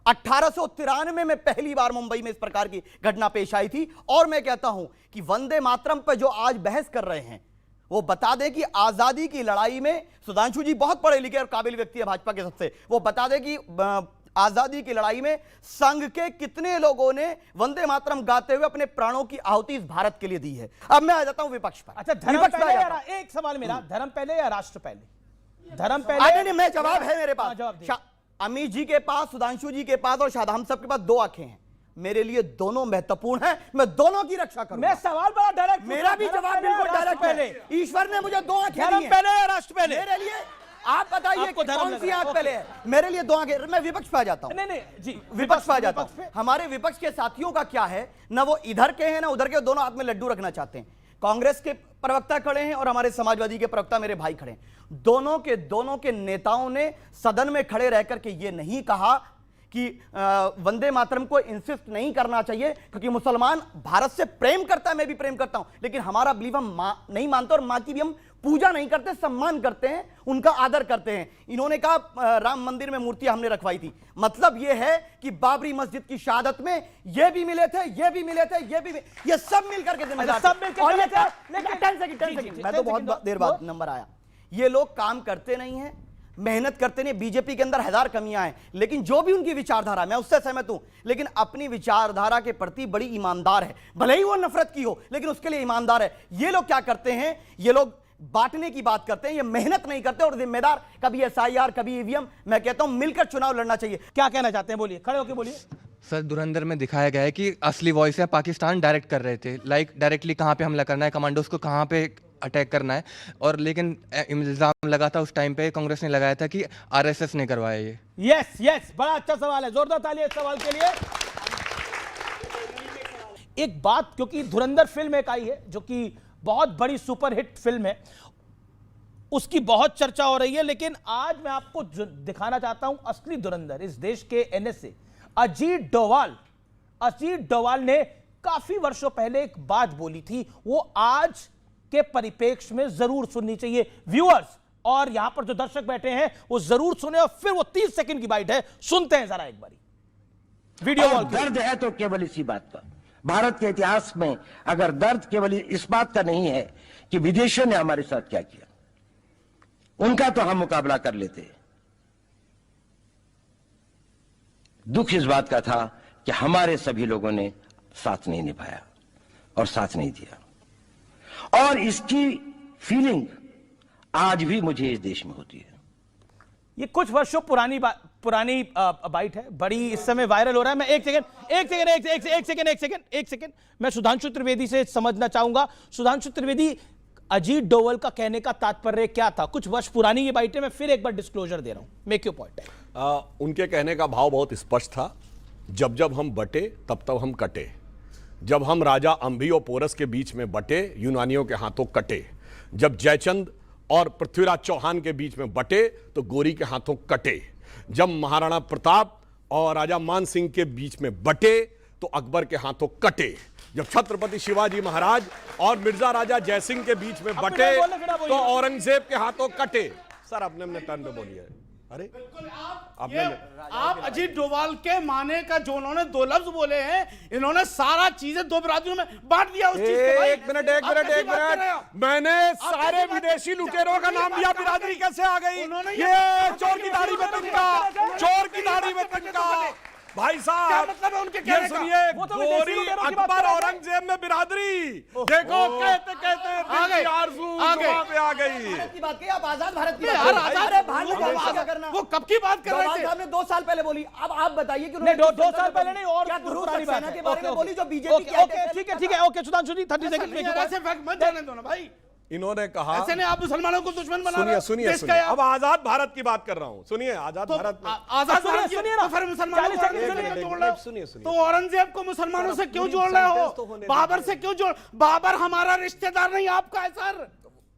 1893 में पहली बार मुंबई में इस प्रकार की घटना पेश आई थी। और मैं कहता हूं कि वंदे मातरम पर जो आज बहस कर रहे हैं, वो बता दें कि आजादी की लड़ाई में, सुधांशु जी बहुत पढ़े लिखे और काबिल व्यक्ति है भाजपा के सबसे, वो बता दें कि आजादी की लड़ाई में संघ के कितने लोगों ने वंदे मातरम गाते हुए अपने प्राणों की आहुति इस भारत के लिए दी है। अब मैं आ जाता हूं विपक्ष पर। अच्छा, धर्म पहले या, एक सवाल मेरा, धर्म पहले या राष्ट्र पहले? धर्म पहले? नहीं, मैं जवाब है मेरे पास। अमित जी के पास, सुधांशु जी के पास और शादाब साहब के पास दो आंखें हैं। मेरे लिए दोनों महत्वपूर्ण हैं, मैं दोनों की रक्षा करूंगा। मैं सवाल बड़ा डायरेक्ट, मेरा भी जवाब बिल्कुल डायरेक्ट है। ईश्वर ने मुझे दो आंखें दी हैं। पहले या राष्ट्र पहले? मेरे लिए आप बताइए कौन सी आंख पहले है? मेरे लिए दो आंखें। मैं विपक्ष पे आ जाता हूं। नहीं जी, विपक्ष पे आ जाता हूं। हमारे विपक्ष के साथियों का क्या है, ना वो इधर के हैं ना उधर के, दोनों हाथ में लड्डू रखना चाहते हैं। कांग्रेस के प्रवक्ता खड़े हैं और हमारे समाजवादी के प्रवक्ता मेरे भाई खड़े हैं। दोनों के नेताओं ने सदन में खड़े रह करके ये नहीं कहा कि वंदे मातरम को इंसिस्ट नहीं करना चाहिए, क्योंकि मुसलमान भारत से प्रेम करता है, मैं भी प्रेम करता हूं, लेकिन हमारा बिलीव हम नहीं मानते और मां की भी हम पूजा नहीं करते, सम्मान करते हैं, उनका आदर करते हैं। इन्होंने कहा राम मंदिर में मूर्तियां हमने रखवाई थी। मतलब यह है कि बाबरी मस्जिद की शहादत में ये भी मिले थे, ये भी मिले थे, ये सब मिलकर के जिम्मेदार थे। मैं तो बहुत देर बाद नंबर आया। ये लोग काम करते नहीं है, मेहनत करते नहीं। बीजेपी के अंदर हजार कमियां हैं, लेकिन जो भी उनकी विचारधारा, मैं उससे सहमत हूं, लेकिन अपनी विचारधारा के प्रति बड़ी ईमानदार है। भले ही वो नफरत की हो, लेकिन उसके लिए ईमानदार है। ये लोग क्या करते हैं, ये लोग बांटने की बात करते हैं, ये मेहनत नहीं करते। और जिम्मेदार, कभी SIR कभी EVM, मैं कहता हूं मिलकर चुनाव लड़ना चाहिए। क्या कहना चाहते हैं, बोलिए, खड़े होकर बोलिए। सर, धुरंधर में दिखाया गया है कि असली वॉइस है पाकिस्तान डायरेक्ट कर रहे थे, लाइक डायरेक्टली कहाँ पे हमला करना है, कमांडोज को कहाँ पे अटैक करना है। और लेकिन इल्जाम लगा था उस टाइम पे, कांग्रेस ने लगाया था कि RSS ने करवाया ये। यस, बड़ा अच्छा सवाल है, जोरदार तालियां इस सवाल के लिए। एक बात, क्योंकि धुरंधर फिल्म एक आई है जो कि बहुत बड़ी सुपरहिट फिल्म है, उसकी बहुत चर्चा हो रही है, लेकिन आज मैं आपको दिखाना चाहता हूं असली धुरंधर, इस देश के NSA अजीत डोवाल ने काफी वर्षों पहले एक बात बोली थी, वो आज के परिप्रेक्ष्य में जरूर सुननी चाहिए व्यूअर्स, और यहां पर जो दर्शक बैठे हैं वो जरूर सुने, और फिर वो 30 सेकंड की बाइट है, सुनते हैं जरा एक बारी वीडियो वॉल। दर्द है तो केवल इसी बात का, भारत के इतिहास में अगर दर्द केवल इस बात का नहीं है कि विदेशियों ने हमारे साथ क्या किया, उनका तो हम मुकाबला कर लेते। दुख इस बात का था कि हमारे सभी लोगों ने साथ नहीं निभाया और साथ नहीं दिया, और इसकी फीलिंग आज भी मुझे इस देश में होती है। ये कुछ वर्षों पुरानी बाइट है, बड़ी इस समय वायरल हो रहा है। मैं एक सेकंड मैं सुधांशु त्रिवेदी से समझना चाहूंगा। सुधांशु त्रिवेदी, अजीत डोवल का कहने का तात्पर्य क्या था? कुछ वर्ष पुरानी ये बाइट है, मैं फिर एक बार डिस्क्लोजर दे रहा हूं, मेक योर पॉइंट। उनके कहने का भाव बहुत स्पष्ट था, जब हम बटे तब हम कटे। जब हम राजा अंभी और पोरस के बीच में बटे, यूनानियों के हाथों कटे। जब जयचंद और पृथ्वीराज चौहान के बीच में बटे तो गोरी के हाथों कटे। जब महाराणा प्रताप और राजा मान सिंह के बीच में बटे तो अकबर के हाथों कटे। जब छत्रपति शिवाजी महाराज और मिर्जा राजा जयसिंह के बीच में बटे तो औरंगजेब के हाथों कटे। सर, अपने टर्न पे बोलिए। अरे आप अजीत डोभाल के माने का जो उन्होंने दो लफ्ज बोले हैं, इन्होंने सारा चीजें दो बिरादरियों में बांट दिया। उस चीज को एक मिनट मैंने सारे विदेशी लुटेरों का नाम लिया, बिरादरी कैसे आ गई? ये चोर की दाढ़ी में तिनका, चोर की दाढ़ी में तिनका। भाई साहब क्या मतलब है उनके ये कहने का? सुनिए, वो तो विदेशी गोरी लुटेरों की बात अकबर कर रहे थे। औरंगजेब में बिरादरी, देखो कहते कहते आ गए, आरज़ू आ गए। जुबां पे आ गई। भारत की बात की, आप आजाद भारत की यार, बात कर रहे हैं। आजाद अरे भारत वो में आजाद- क्या करना? वो कब की बात कर रहे गौरव थे? साहब ने 2 साल पहले बोली, अब आप बताइए कि नहीं, उन्होंने दो किस साल तरह पहले नहीं, और क्या ध्रुव पुरानी बात सक्सेना है। के बारे में ओके, बोली जो ओके, बीजेपी ओके, ओके, ठीक है, ठीक है, ओके, सुधांशु जी 30 ऐसा सेकंड नहीं यार, ऐसे फैक्ट मत जाने दो ना भाई। इन्होंने कहा, ऐसे नहीं आप मुसलमानों को दुश्मन बना रहे सुनिए हो। सुनिए देश का सुनिए, यार। अब आजाद भारत की बात कर रहा हूं, सुनिए आजाद तो भारत में आजाद सुनिए, भारत की- सुनिए ना। तो फिर मुसलमानों 40 को सेकंड औरंगजेब सुनिए, से क्यों जोड़ रहे हो? सुनिए, सुनिए। तो औरंगजेब को मुसलमानों से क्यों जोड़ रहे सेंटेंस तो हो? होने बाबर से क्यों जोड़? बाबर हमारा रिश्तेदार नहीं, आपका है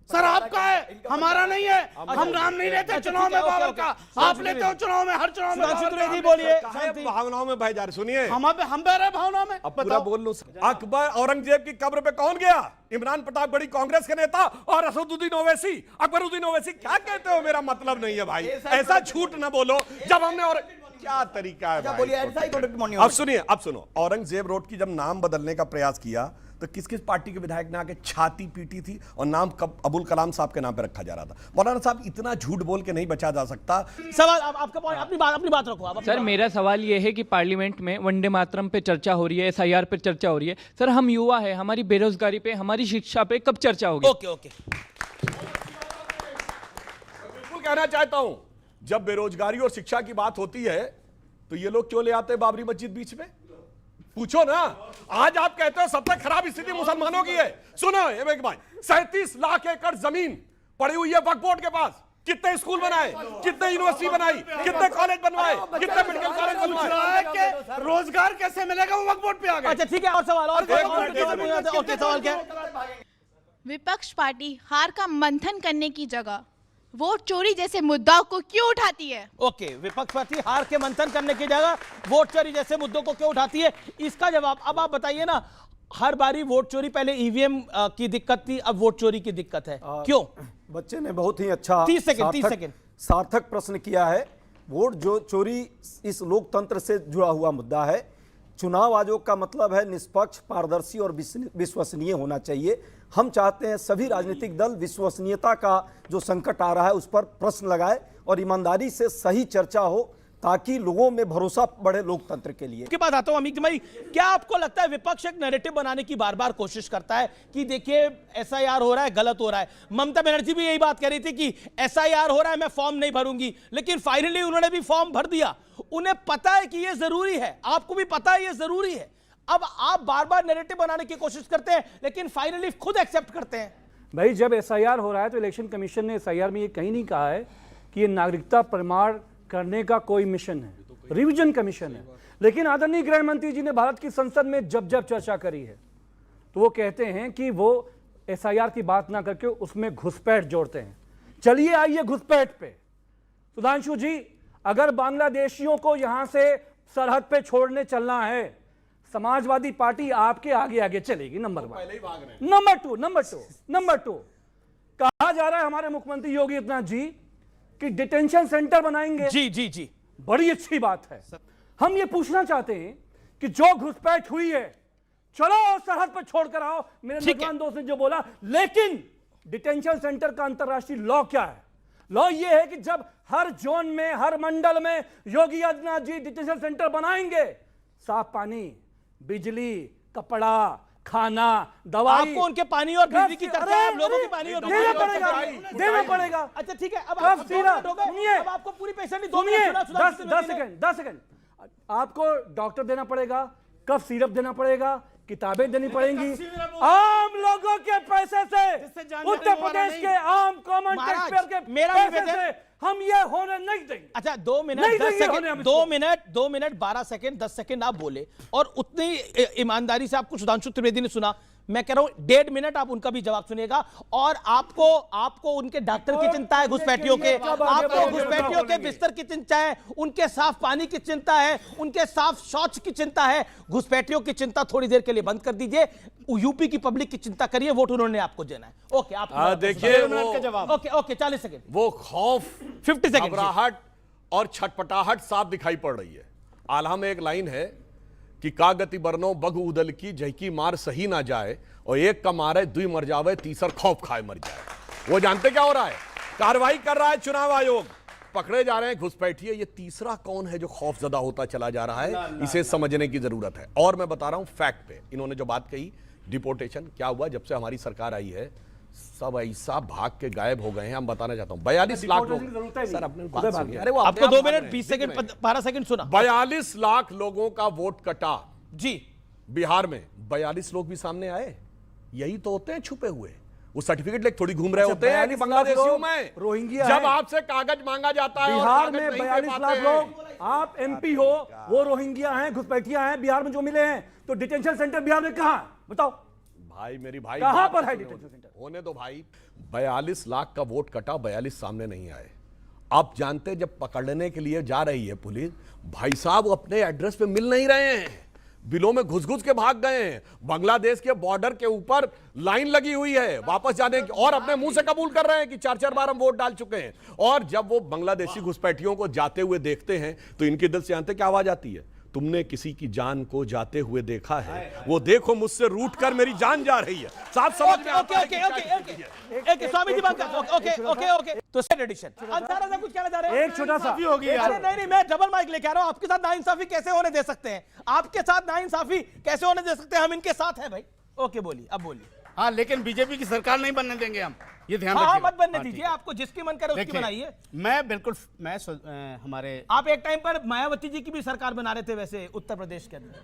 सर आपका है, हमारा नहीं है। हम नाम नहीं लेते चुनाव में बाबर का, आप लेते हो चुनाव में, हर चुनाव में सुधांशु बाबर का त्रिवेदी नाम बोलिए। लेते हो। शांति। भावनाओं में भाई जा रहे, सुनिए हम बह रहे भावना में। अब पूरा बोल लो। अकबर औरंगजेब की कब्र पे कौन गया? इमरान प्रतापगढ़ी कांग्रेस के नेता और असदुद्दीन ओवैसी, अकबरुद्दीन ओवैसी। क्या कहते हो? मेरा मतलब नहीं है भाई, ऐसा झूठ ना बोलो। जब हमने और क्या तरीका है भाई? बोलिए, ऐसा ही conduct morning अब सुनिए, अब सुनो, औरंगजेब रोड की जब नाम बदलने का प्रयास किया तो किस किस पार्टी के विधायक ने आके छाती पीटी थी और नाम अबुल कलाम साहब के नाम पे रखा जा रहा था। मौलाना साहब, इतना झूठ बोल के नहीं बचा जा सकता। सवाल आपका पॉइंट, अपनी बात रखो आप। सर मेरा सवाल ये है कि पार्लियामेंट में वंदे मातरम पे चर्चा हो रही है, एसआईआर पे चर्चा हो रही है। सर हम युवा है, हमारी बेरोजगारी पे, हमारी शिक्षा पे कब चर्चा होगी? ओके ओके, बिल्कुल कहना चाहता हूं, जब बेरोजगारी और शिक्षा की बात होती है तो ये लोग क्यों ले आते हैं बाबरी मस्जिद बीच में? पूछो ना। आज आप कहते हो सबसे खराब स्थिति मुसलमानों की है। सुनो एक भाई, 37 लाख एकड़ जमीन पड़ी हुई है वक्फ बोर्ड के पास। कितने स्कूल बनाए, कितने यूनिवर्सिटी बनाई, कितने कॉलेज बनवाए, कितने मेडिकल कॉलेज बनवाए? रोजगार कैसे मिलेगा? वो वक्फ बोर्ड पे आ गए। अच्छा ठीक है, और सवाल और ओके, सवाल क्या है? विपक्ष पार्टी हार का मंथन करने की जगह वोट चोरी जैसे मुद्दाओं को क्यों उठाती है? ओके, विपक्ष पार्टी हार के मंथन करने की जगह वोट चोरी जैसे मुद्दों को क्यों उठाती है, इसका जवाब अब आप बताइए ना। हर बारी वोट चोरी, पहले ईवीएम की दिक्कत थी, अब वोट चोरी की दिक्कत है, क्यों? बच्चे ने बहुत ही अच्छा 30 सेकंड सार्थक प्रश्न किया है। वोट जो चोरी इस लोकतंत्र से जुड़ा हुआ मुद्दा है। चुनाव आयोग का मतलब है निष्पक्ष, पारदर्शी और विश्वसनीय होना चाहिए। हम चाहते हैं सभी राजनीतिक दल विश्वसनीयता का जो संकट आ रहा है उस पर प्रश्न लगाए और ईमानदारी से सही चर्चा हो ताकि लोगों में भरोसा बढ़े लोकतंत्र के लिए। के बाद आता हूं अमित भाई, क्या आपको लगता है विपक्ष एक नैरेटिव बनाने की बार बार कोशिश करता है कि देखिए एसआईआर हो रहा है, गलत हो रहा है? ममता बनर्जी भी यही बात कह रही थी कि एसआईआर हो रहा है, मैं फॉर्म नहीं भरूंगी, लेकिन फाइनली उन्होंने भी फॉर्म भर दिया। उन्हें पता है कि यह जरूरी है, आपको भी पता है यह जरूरी है। अब आप बार बार नैरेटिव बनाने की कोशिश करते हैं लेकिन फाइनली खुद एक्सेप्ट करते हैं। भाई जब एसआईआर हो रहा है तो इलेक्शन कमीशन ने एसआईआर में ये कहीं नहीं कहा है कि ये नागरिकता प्रमाण करने का कोई मिशन है, रिवीजन कमीशन है। लेकिन आदरणीय गृह मंत्री जी ने भारत की संसद में जब जब चर्चा करी है तो वो कहते हैं कि वो एसआईआर की बात ना करके उसमें घुसपैठ जोड़ते हैं। चलिए आइए घुसपैठ पे। सुधांशु जी, अगर बांग्लादेशियों को यहां से सरहद पे छोड़ने चलना है, समाजवादी पार्टी आपके आगे आगे चलेगी। नंबर 1। नंबर टू कहा जा रहा है हमारे मुख्यमंत्री योगी आदित्यनाथ जी कि डिटेंशन सेंटर बनाएंगे। जी बड़ी अच्छी बात है। हम ये पूछना चाहते हैं कि जो घुसपैठ हुई है चलो सरहद पर छोड़कर आओ, मेरे नौजवान दोस्त ने जो बोला, लेकिन डिटेंशन सेंटर का अंतरराष्ट्रीय लॉ क्या है? लॉ ये है कि जब हर जोन में, हर मंडल में योगी आदित्यनाथ जी डिटेंशन सेंटर बनाएंगे, साफ पानी, बिजली, कपड़ा, खाना, दवाई। आपको उनके पानी और बिजली की चर्चा है, लोगों की पानी और देना पड़ेगा। अच्छा ठीक है, अब आपको पूरी पेशेंटली 2 मिनट 10 सेकंड आपको डॉक्टर देना पड़ेगा, कफ सिरप देना पड़ेगा, किताबें देनी पड़ेंगी आम लोगों के पैसे से, उत्तर प्रदेश के आम कॉमन टैक्सपेयर के पैसे से। हम ये होने नहीं देंगे। अच्छा 2 minute 10 second 2 minute 12 second 10 second आप बोले और उतनी ईमानदारी से आपको सुधांशु त्रिवेदी ने सुना। मैं कह रहा हूं 1.5 मिनट आप उनका भी जवाब सुनिएगा। और आपको उनके डॉक्टर की चिंता है, घुसपैठियों के, आपको घुसपैठियों के बिस्तर की चिंता है, उनके साफ पानी की चिंता है, उनके साफ शौच की चिंता है। घुसपैठियों की चिंता थोड़ी देर के लिए बंद कर दीजिए, यूपी की पब्लिक की चिंता करिए, वोट उन्होंने आपको देना है। ओके, आप देखिए ओके 40 सेकंड। वो खौफ, 50 सेकंड, घबराहट और छटपटाहट साफ दिखाई पड़ रही है। आल्हा में एक लाइन है कि का गति बरनो बग उदल की जहकी मार सही ना जाए और एक का मारे दुई मर जावे तीसर खौफ खाए मर जाए। वो जानते क्या हो रहा है? कार्रवाई कर रहा है चुनाव आयोग, पकड़े जा रहे हैं घुसपैठिए, ये तीसरा कौन है जो खौफजदा होता चला जा रहा है, इसे समझने की जरूरत है। और मैं बता रहा हूं फैक्ट पे, इन्होंने जो बात कही डिपोर्टेशन, क्या हुआ जब से हमारी सरकार आई है सब ऐसा भाग के गायब हो गए हैं। हम बताना चाहता हूं 42 लाख लोग, सर अपने बात सुनिए, अरे वो आपको 2 मिनट 20 सेकंड 12 सेकंड सुना। 42 लाख लोगों का वोट कटा जी बिहार में, 42 लोग भी सामने आए, यही तो होते हैं छुपे हुए, वो सर्टिफिकेट लेके थोड़ी घूम रहे होते हैं कि बांग्लादेशियों में रोहिंग्या जब आपसे कागज मांगा जाता है बिहार और में कागज नहीं 42 दे लाख पाते लोग, आप एमपी हो, वो रोहिंग्या हैं, घुसपैठिया हैं, बिहार में जो मिले हैं, तो डिटेंशन सेंटर बिहार में कहां बताओ भाई, मेरी भाई कहां पर है डिटेंशन सेंटर? होने दो भाई। 42 लाख का वोट कटा, 42 सामने नहीं आए। आप जानते जब पकड़ने के लिए जा रही है पुलिस, भाई साहब अपने एड्रेस पे मिल नहीं रहे हैं, बिलों में घुस घुस के भाग गए हैं, बांग्लादेश के बॉर्डर के ऊपर लाइन लगी हुई है वापस जाने की, और अपने मुंह से कबूल कर रहे हैं कि 4-4 बार हम वोट डाल चुके हैं। और जब वो बांग्लादेशी घुसपैठियों को जाते हुए देखते हैं तो इनके दिल से जानते क्या आवाज आती है, तुमने किसी की जान को जाते हुए देखा है, वो देखो मुझसे रूठ कर मेरी जान जा रही है। साफ समझ में आता है कि क्या स्थिति है। ओके स्वामी जी बात ओके तो सेट एडिशन अंसार आज़म कुछ कहना चाह रहे हैं? एक छोटा सा होगी यार। अरे नहीं मैं डबल माइक लेके आ रहा हूं, आपके साथ नाइंसाफी कैसे होने दे सकते हैं, आपके साथ नाइंसाफी कैसे होने दे सकते हैं, हम इनके साथ हैं भाई। ओके बोलिए, अब बोलिए। हाँ, लेकिन बीजेपी की सरकार नहीं बनने देंगे हम, ये ध्यान हाँ रखिएगा। मत बनने दीजिए, आपको जिसकी मन करे उसकी देखिए, बनाइए। मैं बिल्कुल हमारे आप एक टाइम पर मायावती जी की भी सरकार बना रहे थे वैसे उत्तर प्रदेश के अंदर,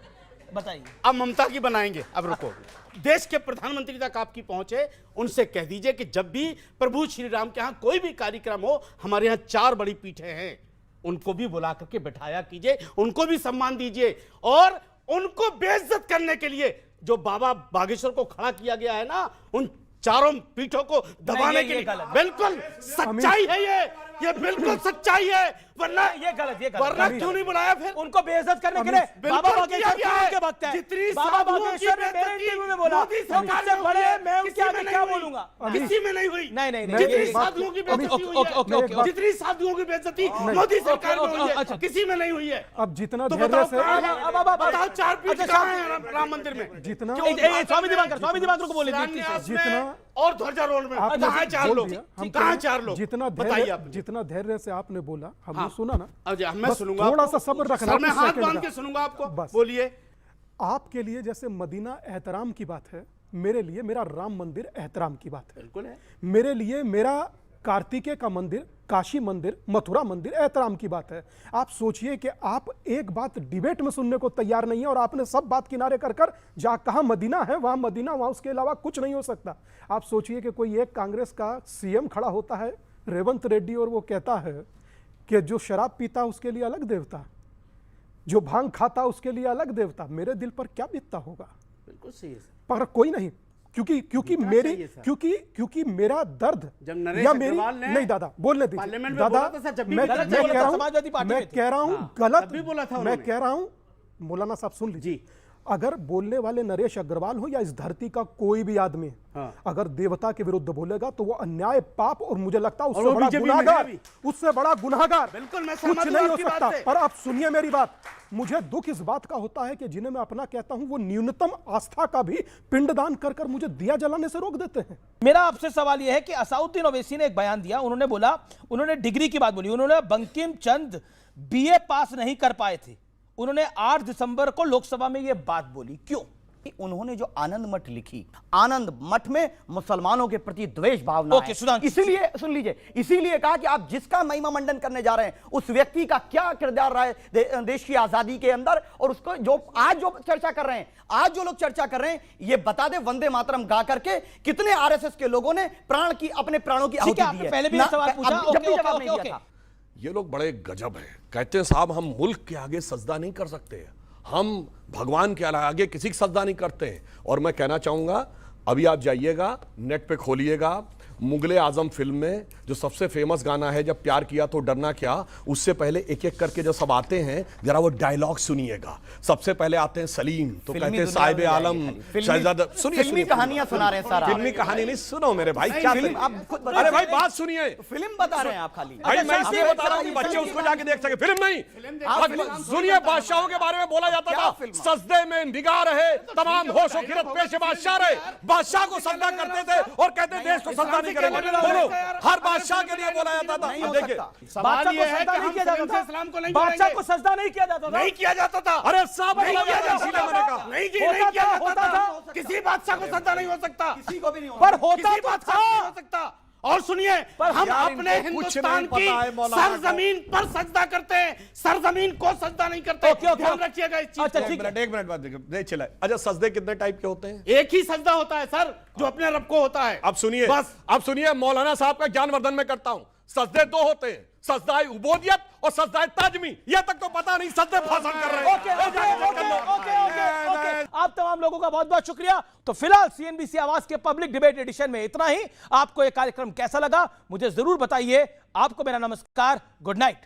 बताइए। अब ममता की बनाएंगे। अब रुको, देश के प्रधानमंत्री तक आपकी पहुंच है, उनसे कह दीजिए कि जब भी प्रभु श्री राम के यहाँ कोई भी कार्यक्रम हो, हमारे यहाँ 4 बड़ी पीठें हैं, उनको भी बुला करके बैठाया कीजिए, उनको भी सम्मान दीजिए, और उनको बेइज्जत करने के लिए जो बाबा बागेश्वर को खड़ा किया गया है ना, उन 4 पीठों को दबाने के लिए बिल्कुल सच्चाई है, ये बिल्कुल सच्चाई है, वरना ये गलत वरना क्यों नहीं बुलाया फिर उनको बेइज्जत करने के लिए? बाबा बागेश्वर के वक्त है, जितनी बाबा बागेश्वर ने मेरे इंटरव्यू में बोला वो मुझसे बड़े, मैं उनके आगे क्या बोलूंगा? किसी में नहीं हुई। नहीं जितनी साधुओं की बेइज्जती हुई है, जितनी साधुओं की बेइज्जती मोदी सरकार में हुई है, किसी में नहीं हुई है। अब जितना तो धैर्य से बताओ 4 पीठ कहाँ है राम मंदिर में? जितना स्वामी दिवाकर को बोले जितना और ध्वजारोहण में कहाँ 4 लोग, कहाँ 4 लोग? जितना धैर्य से आपने बोला, हमने सुना ना, मैं सुनूंगा, थोड़ा सा सब्र रखना। मैं हाथ बांध के सुनूंगा आपको, बस बोलिए। आपके लिए जैसे मदीना एहतराम की बात है, मेरे लिए मेरा राम मंदिर एहतराम की बात है। बिल्कुल है। मेरे लिए मेरा कार्तिकेय का मंदिर, काशी मंदिर, मथुरा मंदिर एहतराम की बात है। आप सोचिए कि आप एक बात डिबेट में सुनने को तैयार नहीं है और आपने सब बात किनारे कर जहाँ कहाँ मदीना है वहाँ मदीना, वहाँ उसके अलावा कुछ नहीं हो सकता। आप सोचिए कि कोई एक कांग्रेस का सीएम खड़ा होता है रेवंत रेड्डी, और वो कहता है कि जो शराब पीता उसके लिए अलग देवता, जो भांग खाता उसके लिए अलग देवता। मेरे दिल पर क्या बीतता होगा? बिल्कुल सही है, पर कोई नहीं, क्योंकि मेरा दर्द या मेरी नहीं, दादा बोलने दीजिए दादा, मैं कह रहा हूं गलत, मैं कह रहा हूं, मौलाना साहब सुन लीजिए, अगर बोलने वाले नरेश अग्रवाल हो या इस धरती का कोई भी आदमी, अगर देवता के विरुद्ध बोलेगा तो वो अन्याय, पाप, और मुझे लगता है उससे बड़ा गुनाहगार कुछ नहीं हो सकता। पर आप सुनिए मेरी बात, मुझे दुख इस बात का होता है कि जिन्हें मैं अपना कहता हूं वो न्यूनतम आस्था का भी पिंडदान कर मुझे दिया जलाने से रोक देते हैं। मेरा आपसे सवाल यह है कि असाउद्दीन ओवैसी ने एक बयान दिया, उन्होंने बोला, उन्होंने डिग्री की बात बोली, उन्होंने बंकिम चंद बीए पास नहीं कर पाए थे, उन्होंने 8 दिसंबर को लोकसभा में यह बात बोली, क्यों? उन्होंने जो आनंद मठ लिखी, आनंद मठ में मुसलमानों के प्रति द्वेष भावना है, इसीलिए सुन लीजिए, इसीलिए कहा कि आप जिसका महिमा मंडन करने जा रहे हैं उस व्यक्ति का क्या किरदार रहा है देश की आजादी के अंदर, और उसको जो आज जो चर्चा कर रहे हैं, आज जो लोग चर्चा कर रहे हैं, ये बता दे वंदे मातरम गा करके कितने आरएसएस के लोगों ने अपने प्राणों की आहुति दी है। पहले भी सवाल पूछा, ये लोग बड़े गजब हैं, कहते हैं साहब हम मुल्क के आगे सजदा नहीं कर सकते, हम भगवान के आगे किसी की सजदा नहीं करते हैं। और मैं कहना चाहूंगा, अभी आप जाइएगा नेट पे खोलिएगा, मुगले आजम फिल्म में जो सबसे फेमस गाना है, जब प्यार किया तो डरना क्या, उससे पहले एक एक करके जो सब आते हैं, जरा वो डायलॉग सुनिएगा। सबसे पहले आते हैं सलीम, तो कहते हैं साहिब आलम शहजादा, सुनिए फिल्मी कहानियां सुना रहे हैं सारा, फिल्मी कहानी नहीं, सुनो मेरे भाई, क्या फिल्म आप खुद, अरे भाई बात सुनिए, फिल्म बता रहे हैं आप खाली, भाई मैं इसलिए बता रहा हूं कि बच्चे उसको जाके देख सके, फिल्म नहीं। सुनिए, बादशाहों के बारे में बोला जाता था, सजदे में निगाह रहे तमाम होश व खिरत पेश बादशाह रहे, बादशाह को सजदा करते थे और कहते देश को सजदा नहीं करेंगे। बोलो, हर बादशाह के लिए बोला जाता था। अब देखिए, सवाल ये है कि हम सलीम इस्लाम को नहीं बादशाह को सजदा नहीं किया जाता था। नहीं किया जाता था। अरे साहब, नहीं किया जाता इसीलिए मैंने था। कहा। नहीं जी, नहीं किया जाता था। किसी बादशाह को सजदा नहीं हो सकता, किसी को भी नहीं पर होता किसी तो बादशाह को नहीं था। हो सकता। और सुनिए, हम यार, अपने इनको कुछ हिंदुस्तान नहीं की पता है मौलाना को। सरजमीन पर सजदा करते हैं, सरजमीन को सजदा नहीं करते। ध्यान रखिएगा इस चीज अच्छा, को। ठीक है। एक मिनट बाद नहीं चला। अच्छा, सजदे कितने टाइप के होते हैं? एक ही सजदा होता है सर, जो अपने रब को होता है। अब सुनिए, बस। अब सुनिए, मौलाना साहब का ज्ञानवर्धन में करता हूं। सजदे दो होते हैं, सजदाए उबूदियत और सजदाए ताजमी। यह तक तो पता नहीं, सजदे भाषण कर रहे हैं। आप तमाम लोगों का बहुत बहुत शुक्रिया। तो फिलहाल सीएनबीसी आवाज के पब्लिक डिबेट एडिशन में इतना ही। आपको यह कार्यक्रम कैसा लगा मुझे जरूर बताइए। आपको मेरा नमस्कार, गुड नाइट।